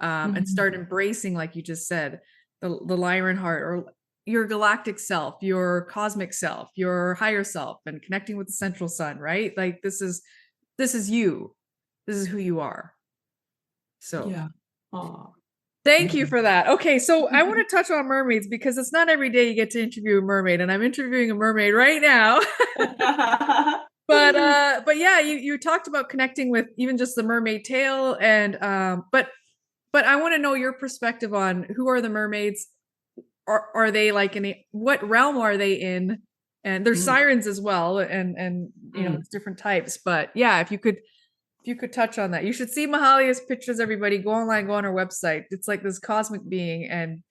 Speaker 1: and start embracing, like you just said, the Lyran heart, or your galactic self, your cosmic self, your higher self, and connecting with the central sun, right? Like this is you, this is who you are. So
Speaker 2: yeah. Aww.
Speaker 1: Thank you for that. Okay, so I want to touch on mermaids, because it's not every day you get to interview a mermaid, and I'm interviewing a mermaid right now. But yeah, you talked about connecting with even just the mermaid tale, and but I want to know your perspective on who are the mermaids. Are they like what realm are they in? And there's sirens as well, and you know, it's different types. But yeah, if you could touch on that. You should see Mahalia's pictures, everybody. Go online, go on her website. It's like this cosmic being, and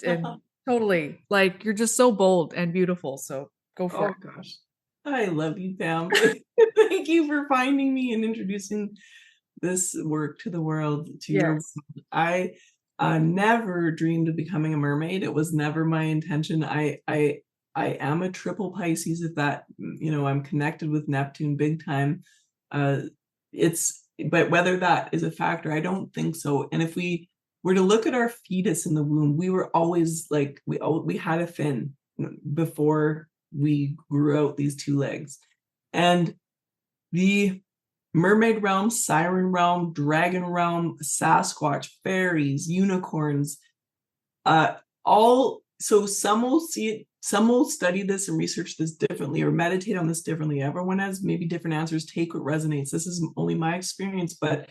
Speaker 1: totally, like, you're just so bold and beautiful. So go for it.
Speaker 2: Oh gosh. I love you, Pam. Thank you for finding me and introducing this work to the world, to your world. I never dreamed of becoming a mermaid. It was never my intention. I am a triple Pisces, if that, you know, I'm connected with Neptune big time. But whether that is a factor, I don't think so. And if we were to look at our fetus in the womb, we were always like, we had a fin before we grew out these two legs. And the mermaid realm, siren realm, dragon realm, Sasquatch, fairies, unicorns, so some will see it, some will study this and research this differently, or meditate on this differently. Everyone has maybe different answers. Take what resonates. This is only my experience, but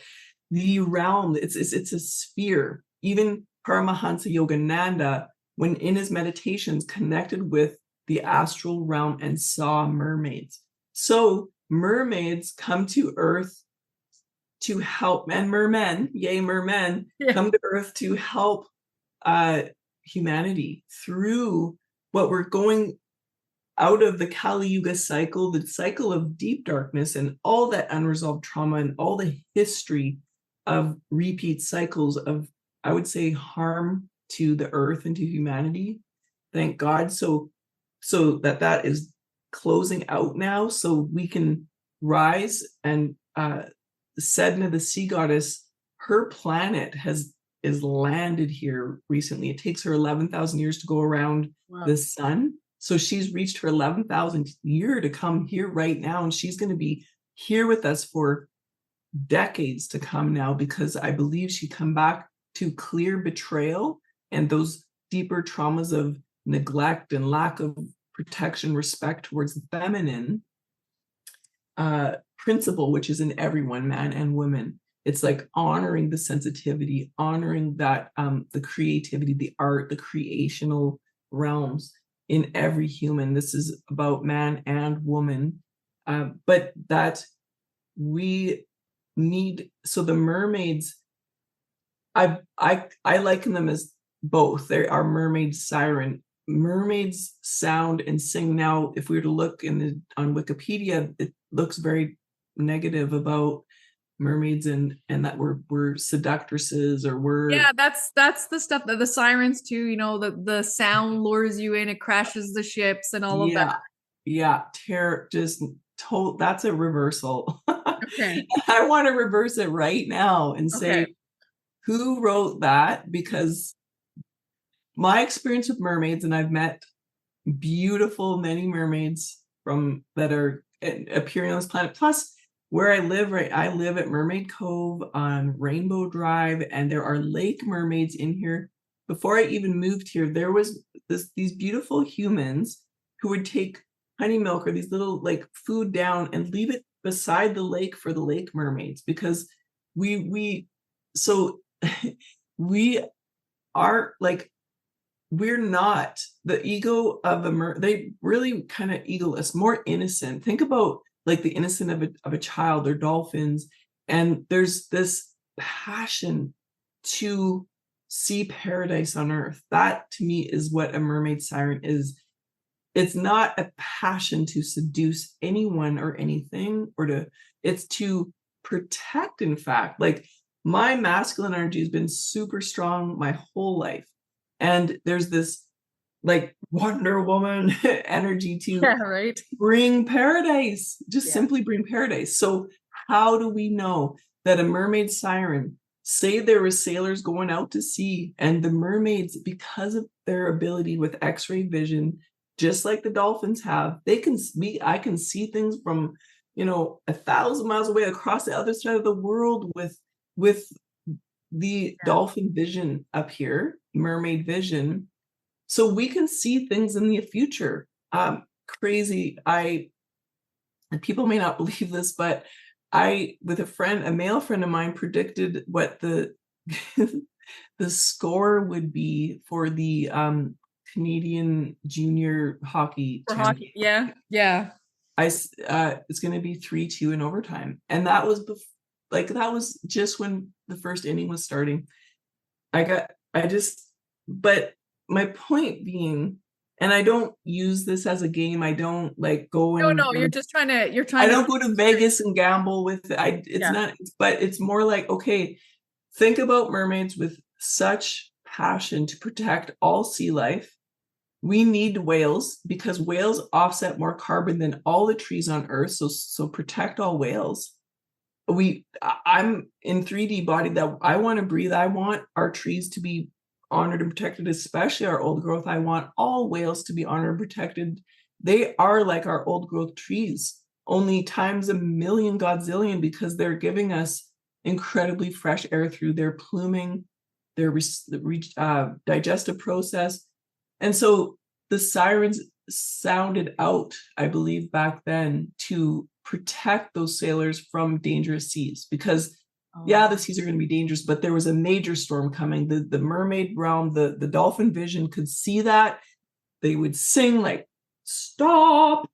Speaker 2: the realm, it's a sphere. Even Paramahansa Yogananda, when in his meditations, connected with the astral realm and saw mermaids. So mermaids come to Earth to help, and mermen, yay mermen, come to Earth to help humanity through what we're going out of, the Kali Yuga cycle, the cycle of deep darkness and all that unresolved trauma and all the history of repeat cycles of, I would say, harm to the earth and to humanity. Thank God. So that is closing out now, so we can rise. And Sedna, the sea goddess, her planet is landed here recently. It takes her 11,000 years to go around the sun. So she's reached her 11,000th year to come here right now. And she's going to be here with us for decades to come now, because I believe she come back to clear betrayal and those deeper traumas of neglect and lack of protection, respect towards the feminine principle, which is in everyone, man and woman. It's like honoring the sensitivity, honoring that the creativity, the art, the creational realms in every human. This is about man and woman, but that we need. So the mermaids, I liken them as both. They are mermaid, siren. Mermaids sound and sing. Now, if we were to look on Wikipedia, it looks very negative about mermaids and that we're seductresses, or we're
Speaker 1: that's the stuff that the sirens too, you know, the sound lures you in, it crashes the ships and all of that.
Speaker 2: Terror, just told. That's a reversal.
Speaker 1: Okay.
Speaker 2: I want to reverse it right now and say, who wrote that? Because my experience with mermaids, and I've met beautiful many mermaids from that are appearing on this planet, plus where I live, right? I live at Mermaid Cove on Rainbow Drive, and there are lake mermaids in here before I even moved here, there was these beautiful humans who would take honey milk or these little like food down and leave it beside the lake for the lake mermaids, because we so we are like, we're not the ego of they really kind of egoless, more innocent. Think about like the innocent of a child or dolphins, and there's this passion to see paradise on earth. That to me is what a mermaid siren is. It's not a passion to seduce anyone or anything, or it's to protect, in fact. Like, my masculine energy has been super strong my whole life. And there's this like Wonder Woman energy to
Speaker 1: right.
Speaker 2: bring paradise, just simply bring paradise. So how do we know that a mermaid siren, say there were sailors going out to sea, and the mermaids, because of their ability with X-ray vision, just like the dolphins have, I can see things from 1,000 miles away across the other side of the world with the dolphin vision up here, mermaid vision. So we can see things in the future. Crazy. And people may not believe this, but I, with a male friend of mine, predicted what the the score would be for the Canadian junior hockey championship.
Speaker 1: Yeah.
Speaker 2: It's going to be 3-2 in overtime, and that was that was just when the first inning was starting. But my point being, and I don't use this as a game. I don't like go and
Speaker 1: no, you're trying
Speaker 2: I don't go to Vegas and gamble with it. It's not, but it's more like, okay, think about mermaids with such passion to protect all sea life. We need whales because whales offset more carbon than all the trees on Earth. So protect all whales. I'm in 3D body that I want to breathe. I want our trees to be honored and protected, especially our old growth. I want all whales to be honored and protected. They are like our old growth trees, only times a million godzillion, because they're giving us incredibly fresh air through their pluming, their digestive process. And so the sirens sounded out, I believe, back then to protect those sailors from dangerous seas, because the seas are going to be dangerous, but there was a major storm coming. The mermaid realm, the dolphin vision could see that. They would sing like, stop,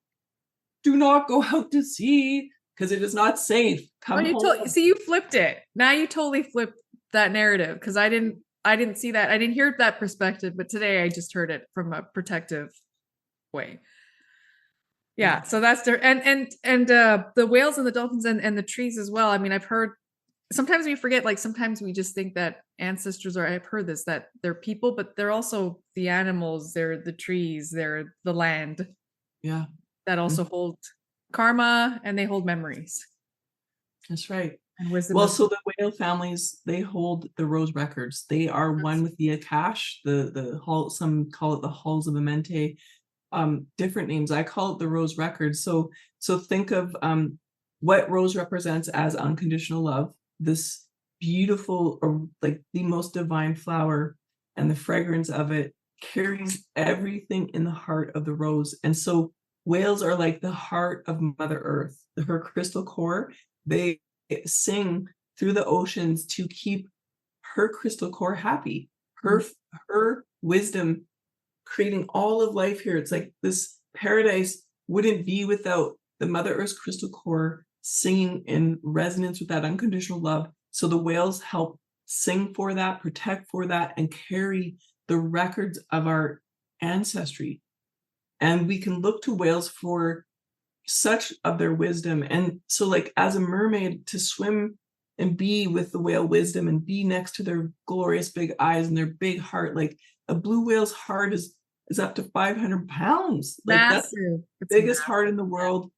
Speaker 2: do not go out to sea, because it is not safe. Come home.
Speaker 1: See, you flipped it. Now you totally flipped that narrative, because I didn't see that. I didn't hear that perspective, but today I just heard it from a protective way. Yeah, so that's their and the whales and the dolphins and the trees as well. I mean, I've heard, sometimes we forget, like sometimes we just think that ancestors are, I've heard this, that they're people, but they're also the animals, they're the trees, they're the land.
Speaker 2: Yeah.
Speaker 1: That also hold karma, and they hold memories.
Speaker 2: That's right.
Speaker 1: And wisdom.
Speaker 2: Well, so the whale families, they hold the rose records. They are one with the Akash, the hall, some call it the halls of Amenti, different names. I call it the rose records. So think of what rose represents as unconditional love, this beautiful, or like the most divine flower, and the fragrance of it carries everything in the heart of the rose. And so whales are like the heart of Mother Earth, her crystal core. They sing through the oceans to keep her crystal core happy, her wisdom creating all of life here. It's like this paradise wouldn't be without the Mother Earth's crystal core singing in resonance with that unconditional love. So the whales help sing for that, protect for that, and carry the records of our ancestry. And we can look to whales for such of their wisdom. And so, like, as a mermaid, to swim and be with the whale wisdom and be next to their glorious big eyes and their big heart, like a blue whale's heart is up to 500 pounds. Like, that's the biggest heart in the world.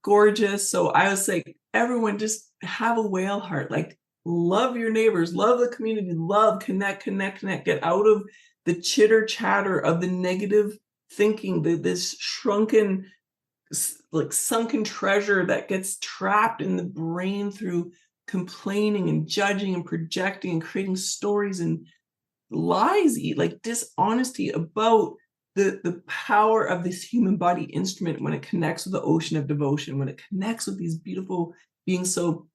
Speaker 2: Gorgeous. So I was like, everyone just have a whale heart. Like, love your neighbors, love the community, love, connect. Get out of the chitter chatter of the negative thinking, this shrunken, like sunken treasure that gets trapped in the brain through complaining and judging and projecting and creating stories and lies, like dishonesty about the power of this human body instrument when it connects with the ocean of devotion, when it connects with these beautiful beings. So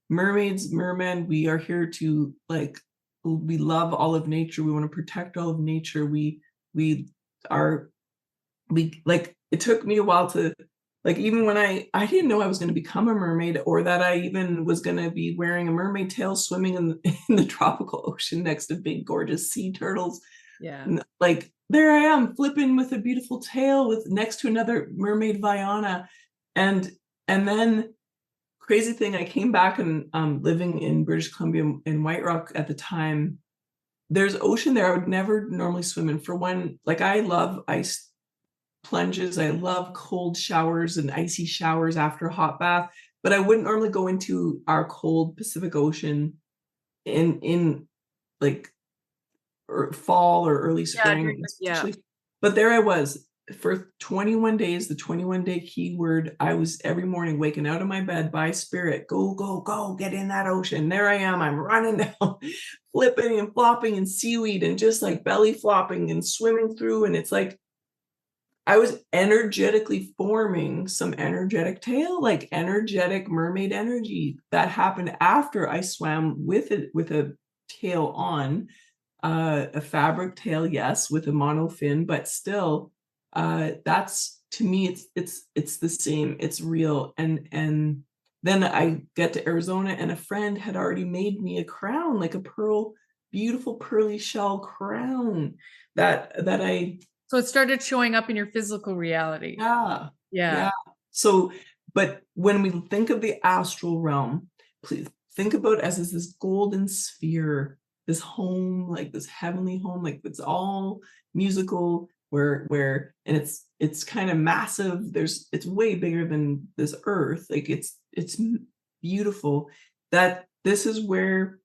Speaker 2: mermaids, mermen, we are here to like, we love all of nature. We want to protect all of nature. We like, it took me a while to, like, even when I didn't know I was going to become a mermaid, or that I even was going to be wearing a mermaid tail swimming in the tropical ocean next to big gorgeous sea turtles.
Speaker 1: Yeah.
Speaker 2: Like, there I am flipping with a beautiful tail with next to another mermaid Viana. And then crazy thing, I came back and living in British Columbia in White Rock at the time. There's ocean there I would never normally swim in. For one, like, I love ice plunges. I love cold showers and icy showers after a hot bath, but I wouldn't normally go into our cold Pacific Ocean in like fall or early spring, especially. But there I was for 21 days, the 21-day keyword. I was every morning waking out of my bed by spirit, go, get in that ocean. There I am, I'm running down, flipping and flopping in seaweed and just like belly flopping and swimming through. And it's like, I was energetically forming some energetic tail, like energetic mermaid energy that happened after I swam with it, with a tail on, a fabric tail, yes, with a mono fin, but still, that's, to me, it's the same, it's real. And then I get to Arizona and a friend had already made me a crown, like a beautiful pearly shell crown that I.
Speaker 1: So it started showing up in your physical reality.
Speaker 2: Yeah. So, but when we think of the astral realm, please think about it as this golden sphere, this home, like this heavenly home, like it's all musical, where and it's kind of massive. It's way bigger than this earth. Like it's beautiful. That this is where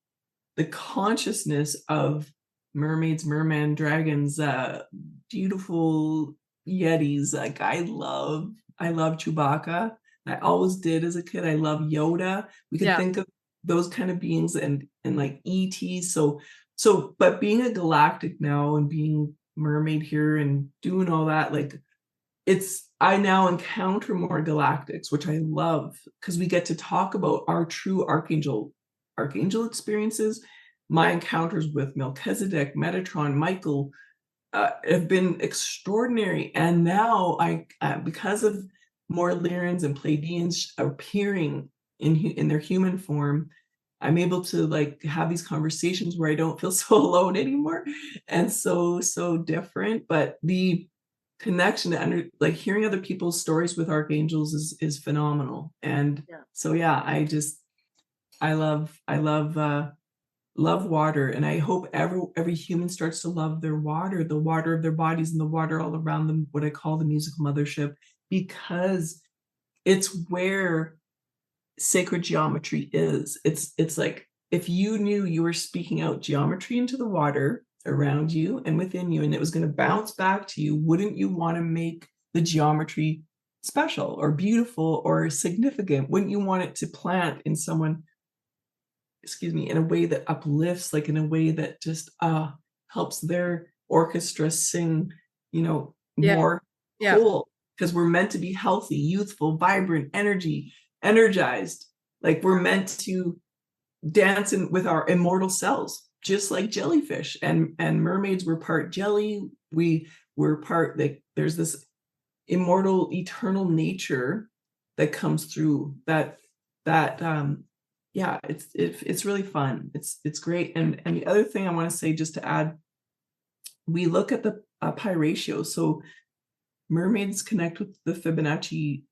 Speaker 2: the consciousness of mermaids, merman, dragons, beautiful yetis. Like, I love Chewbacca. I always did as a kid. I love Yoda. We could think of those kind of beings and like ET. So, but being a galactic now and being mermaid here and doing all that, like, I now encounter more galactics, which I love, because we get to talk about our true archangel experiences. My encounters with Melchizedek, Metatron, Michael have been extraordinary. And now because of more Lyrans and Pleiadians appearing in their human form, I'm able to like have these conversations where I don't feel so alone anymore and so different. But the connection to like hearing other people's stories with archangels is phenomenal. And so I love water, and I hope every human starts to love their water, the water of their bodies and the water all around them, what I call the musical mothership, because it's where sacred geometry is. It's like, if you knew you were speaking out geometry into the water around you and within you, and it was going to bounce back to you, wouldn't you want to make the geometry special or beautiful or significant? Wouldn't you want it to plant in someone, in a way that uplifts, like in a way that just helps their orchestra sing, more whole? Because we're meant to be healthy, youthful, vibrant, energized. Like, we're meant to dance with our immortal selves, just like jellyfish and mermaids. Were part jelly. We were part, like, there's this immortal, eternal nature that comes through that it's really fun. It's great. And the other thing I want to say, just to add, we look at the pi ratio. So mermaids connect with the Fibonacci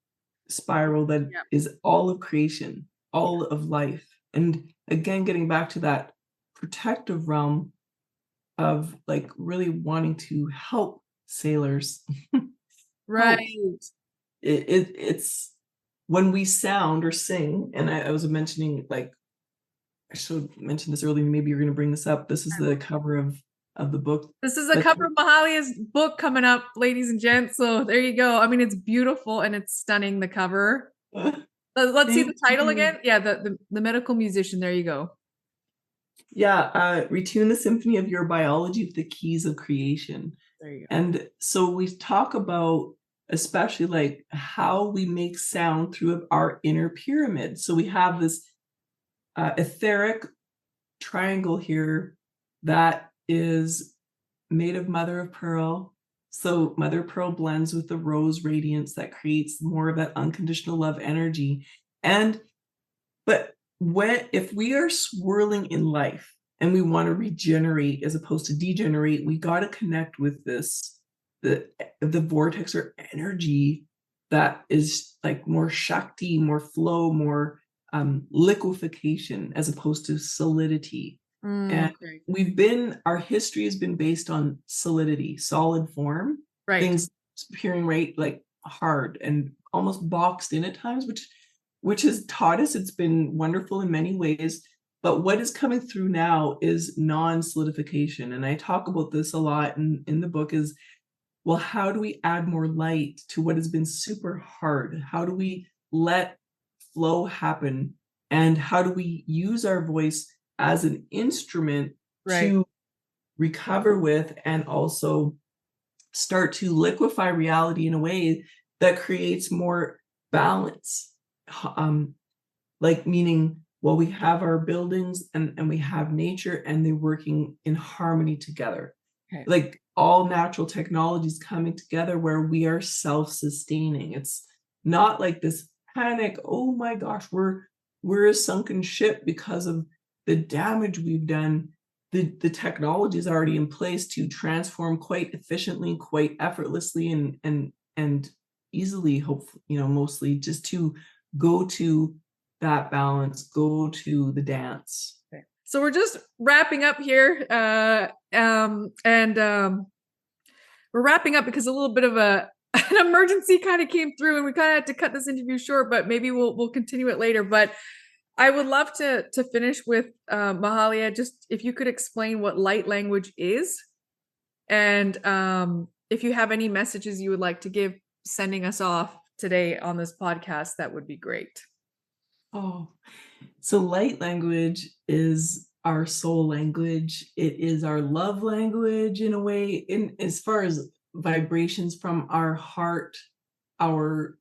Speaker 2: spiral that is all of creation, all of life. And again, getting back to that protective realm of like really wanting to help sailors.
Speaker 1: Right.
Speaker 2: It's when we sound or sing, and I was mentioning, like, I should have mentioned this earlier, maybe you're going to bring this up. This is the cover of the book.
Speaker 1: This is the cover of Mahalia's book coming up, ladies and gents. So there you go. I mean, it's beautiful and it's stunning, the cover. Let's see the title again. Yeah, the medical musician. There you go.
Speaker 2: Yeah, retune the symphony of your biology with the keys of creation.
Speaker 1: There you go.
Speaker 2: And so we talk about especially like how we make sound through our inner pyramid. So we have this etheric triangle here that is made of mother of pearl. So mother of pearl blends with the rose radiance that creates more of that unconditional love energy. And but if we are swirling in life and we want to regenerate as opposed to degenerate, we got to connect with the vortex or energy that is like more shakti, more flow, more liquefaction as opposed to solidity. And
Speaker 1: Okay.
Speaker 2: our history has been based on solidity, solid form,
Speaker 1: Right.
Speaker 2: things appearing right like hard and almost boxed in at times, which has taught us it's been wonderful in many ways. But what is coming through now is non-solidification. And I talk about this a lot in the book is, well, how do we add more light to what has been super hard? How do we let flow happen? And how do we use our voice as an instrument to recover with and also start to liquefy reality in a way that creates more balance? Like meaning, well, we have our buildings and we have nature and they're working in harmony together.
Speaker 1: Okay.
Speaker 2: Like all natural technologies coming together where we are self-sustaining. It's not like this panic, oh my gosh, we're a sunken ship because of the damage we've done. The technology is already in place to transform quite efficiently, quite effortlessly, and easily, hopefully, mostly just to go to that balance, go to the dance.
Speaker 1: Okay. So we're just wrapping up here, and we're wrapping up because a little bit of an emergency kind of came through, and we kind of had to cut this interview short. But maybe we'll continue it later. But I would love to finish with Mahalia. Just if you could explain what light language is, and if you have any messages you would like to give, sending us off today on this podcast, that would be great.
Speaker 2: Oh, so light language is our soul language. It is our love language in a way, in as far as vibrations from our heart, our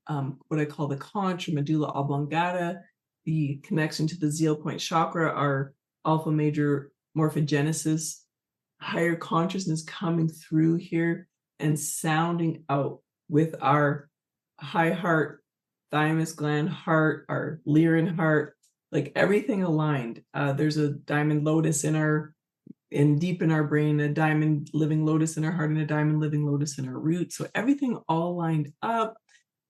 Speaker 2: what I call the conch or medulla oblongata, the connection to the zeal point chakra, our alpha major morphogenesis, higher consciousness coming through here and sounding out with our high heart, thymus gland heart, our Lyran heart, like everything aligned. There's a diamond lotus deep in our brain, a diamond living lotus in our heart, and a diamond living lotus in our root. So everything all lined up.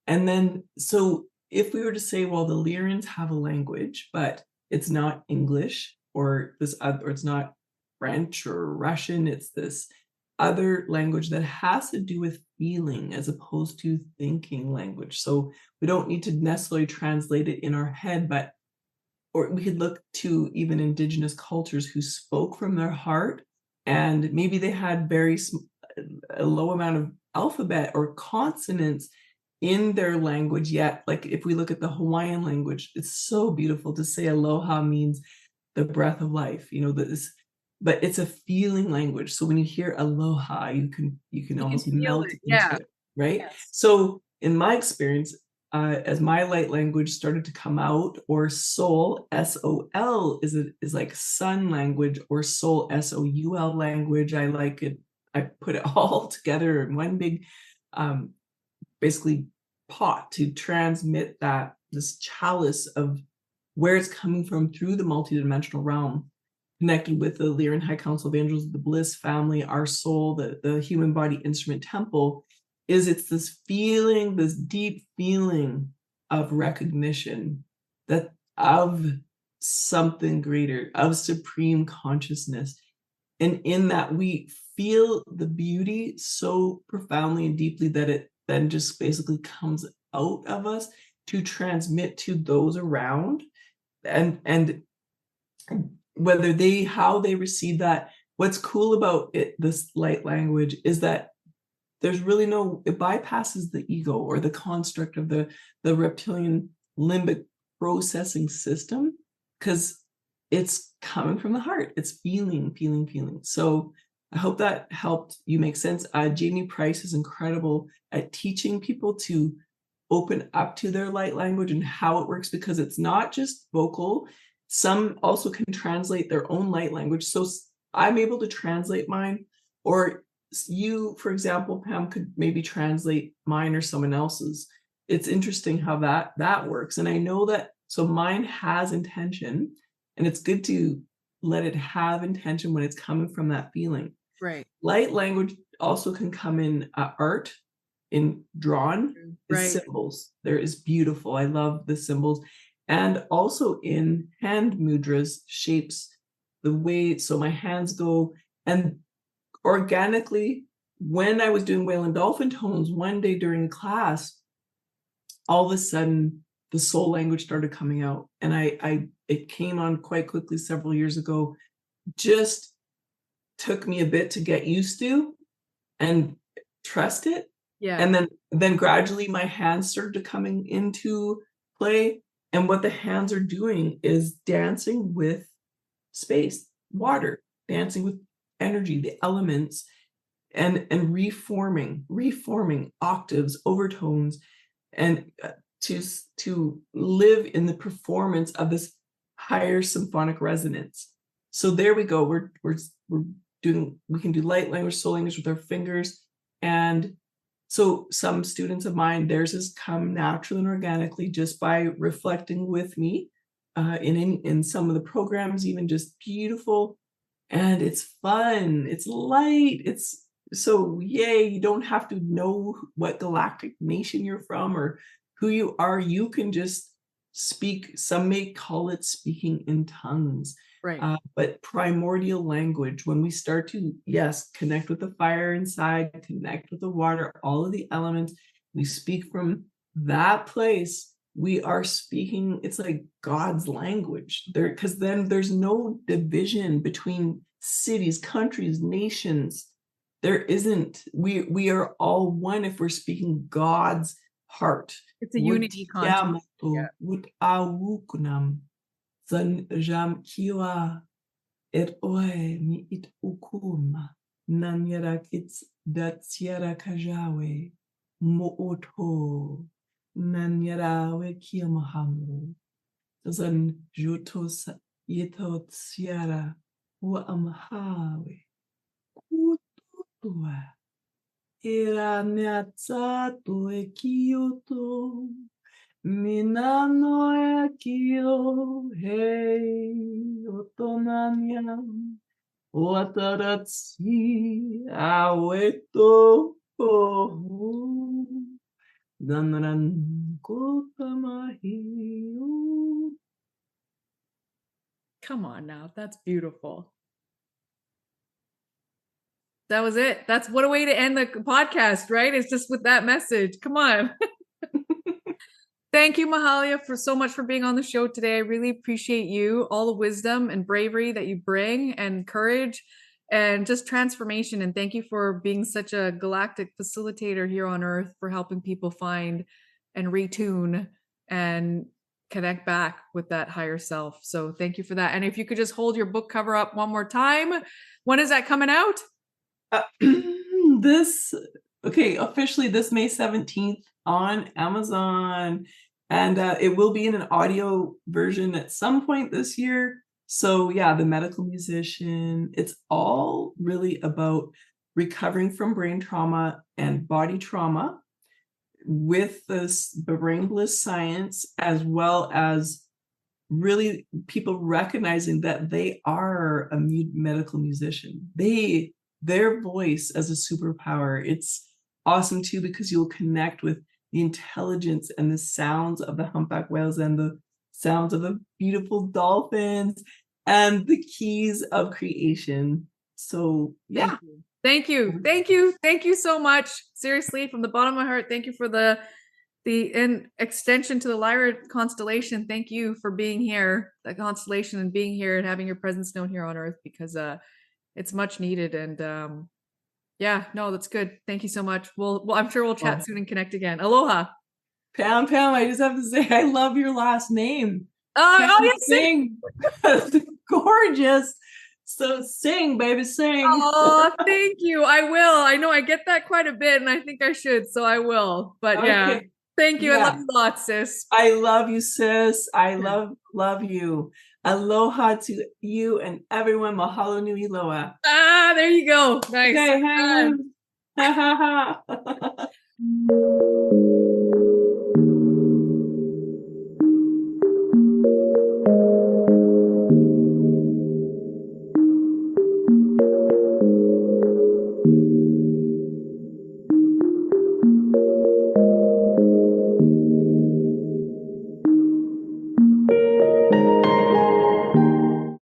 Speaker 2: And then, so if we were to say, well, the Lyrans have a language, but it's not English or it's not French or Russian, it's this other language that has to do with feeling as opposed to thinking language. So we don't need to necessarily translate it in our head, or we could look to even indigenous cultures who spoke from their heart, and maybe they had a low amount of alphabet or consonants in their language, yet like if we look at the Hawaiian language, it's so beautiful to say aloha means the breath of life, but it's a feeling language. So when you hear aloha, you can almost melt into it, right? Yes. So in my experience, as my light language started to come out, or soul, SOL is like sun language, or soul, SOUL language. I like it. I put it all together in one big, basically pot to transmit this chalice of where it's coming from through the multidimensional realm, connected with the Lyran High Council of Angels, the Bliss family, our soul, the human body instrument temple. It's this feeling, this deep feeling of recognition that of something greater, of supreme consciousness. And in that we feel the beauty so profoundly and deeply that it then just basically comes out of us to transmit to those around, and whether how they receive that. What's cool about this light language is that there's really it bypasses the ego or the construct of the reptilian limbic processing system, because it's coming from the heart. It's feeling. So I hope that helped you make sense. Jamie Price is incredible at teaching people to open up to their light language and how it works, because it's not just vocal. Some also can translate their own light language. So I'm able to translate mine, or you, for example, Pam, could maybe translate mine or someone else's. It's interesting how that works. And I know that, so mine has intention, and it's good to let it have intention when it's coming from that feeling.
Speaker 1: Right.
Speaker 2: Light language also can come in art, in drawn,
Speaker 1: right.
Speaker 2: Symbols. There is beautiful. I love the symbols. And also in hand mudras, shapes, the way, so my hands go, and organically, when I was doing whale and dolphin tones, one day during class, all of a sudden the soul language started coming out, and it came on quite quickly several years ago. Just took me a bit to get used to and trust it.
Speaker 1: Yeah.
Speaker 2: And then gradually my hands started coming into play, and what the hands are doing is dancing with space, water, dancing with energy, the elements, and reforming octaves, overtones, and to live in the performance of this higher symphonic resonance. So there we go. We can do light language, soul language with our fingers. And so some students of mine, theirs has come naturally and organically just by reflecting with me in some of the programs, even just beautiful. And it's fun, it's light, it's so yay. You don't have to know what galactic nation you're from or who you are. You can just speak. Some may call it speaking in tongues,
Speaker 1: right?
Speaker 2: But primordial language, when we start to, yes, connect with the fire inside, connect with the water, all of the elements, we speak from that place. We are speaking, it's like God's language there, because then there's no division between cities, countries, nations. There isn't. We are all one if we're speaking God's heart.
Speaker 1: It's a unity concept.
Speaker 2: Zan jam kiwa et oe mi it ukuma nan yara kits dat siara kajawe mo oto nan yara we kiamahamu zan jutos yetot siara wa amhawe kutua ira neatsato e kyoto Minano akio hei otonanya wataratsi aweto ohu danran kotamahiu.
Speaker 1: Come on now, that's beautiful. That was it. That's what a way to end the podcast, right? It's just with that message. Come on. Thank you, Mahalia, for so much for being on the show today. I really appreciate you, all the wisdom and bravery that you bring, and courage, and just transformation. And thank you for being such a galactic facilitator here on Earth, for helping people find and retune and connect back with that higher self. So thank you for that. And if you could just hold your book cover up one more time. When is that coming out?
Speaker 2: Officially this May 17th on Amazon, and it will be in an audio version at some point this year. So yeah, the medical musician, it's all really about recovering from brain trauma and body trauma with the brain bliss science, as well as really people recognizing that they are a medical musician. Their voice as a superpower. It's awesome too, because you'll connect with the intelligence and the sounds of the humpback whales and the sounds of the beautiful dolphins and the keys of creation. So yeah.
Speaker 1: Thank you so much. Seriously, from the bottom of my heart, thank you for the extension to the Lyran constellation. Thank you for being here, the constellation, and being here and having your presence known here on Earth, because it's much needed. And yeah, no, that's good. Thank you so much. Well, I'm sure we'll chat soon and connect again. Aloha.
Speaker 2: Pam, I just have to say, I love your last name.
Speaker 1: Oh, yes.
Speaker 2: gorgeous. So sing, baby, sing.
Speaker 1: Oh, thank you. I will. I know I get that quite a bit, and I think I should, so I will. But yeah, thank you. I love you lots, sis.
Speaker 2: I love you, sis. I love you. Aloha to you and everyone. Mahalo nui loa.
Speaker 1: Ah, there you go. Nice.
Speaker 2: Okay, hang on. Ha ha ha.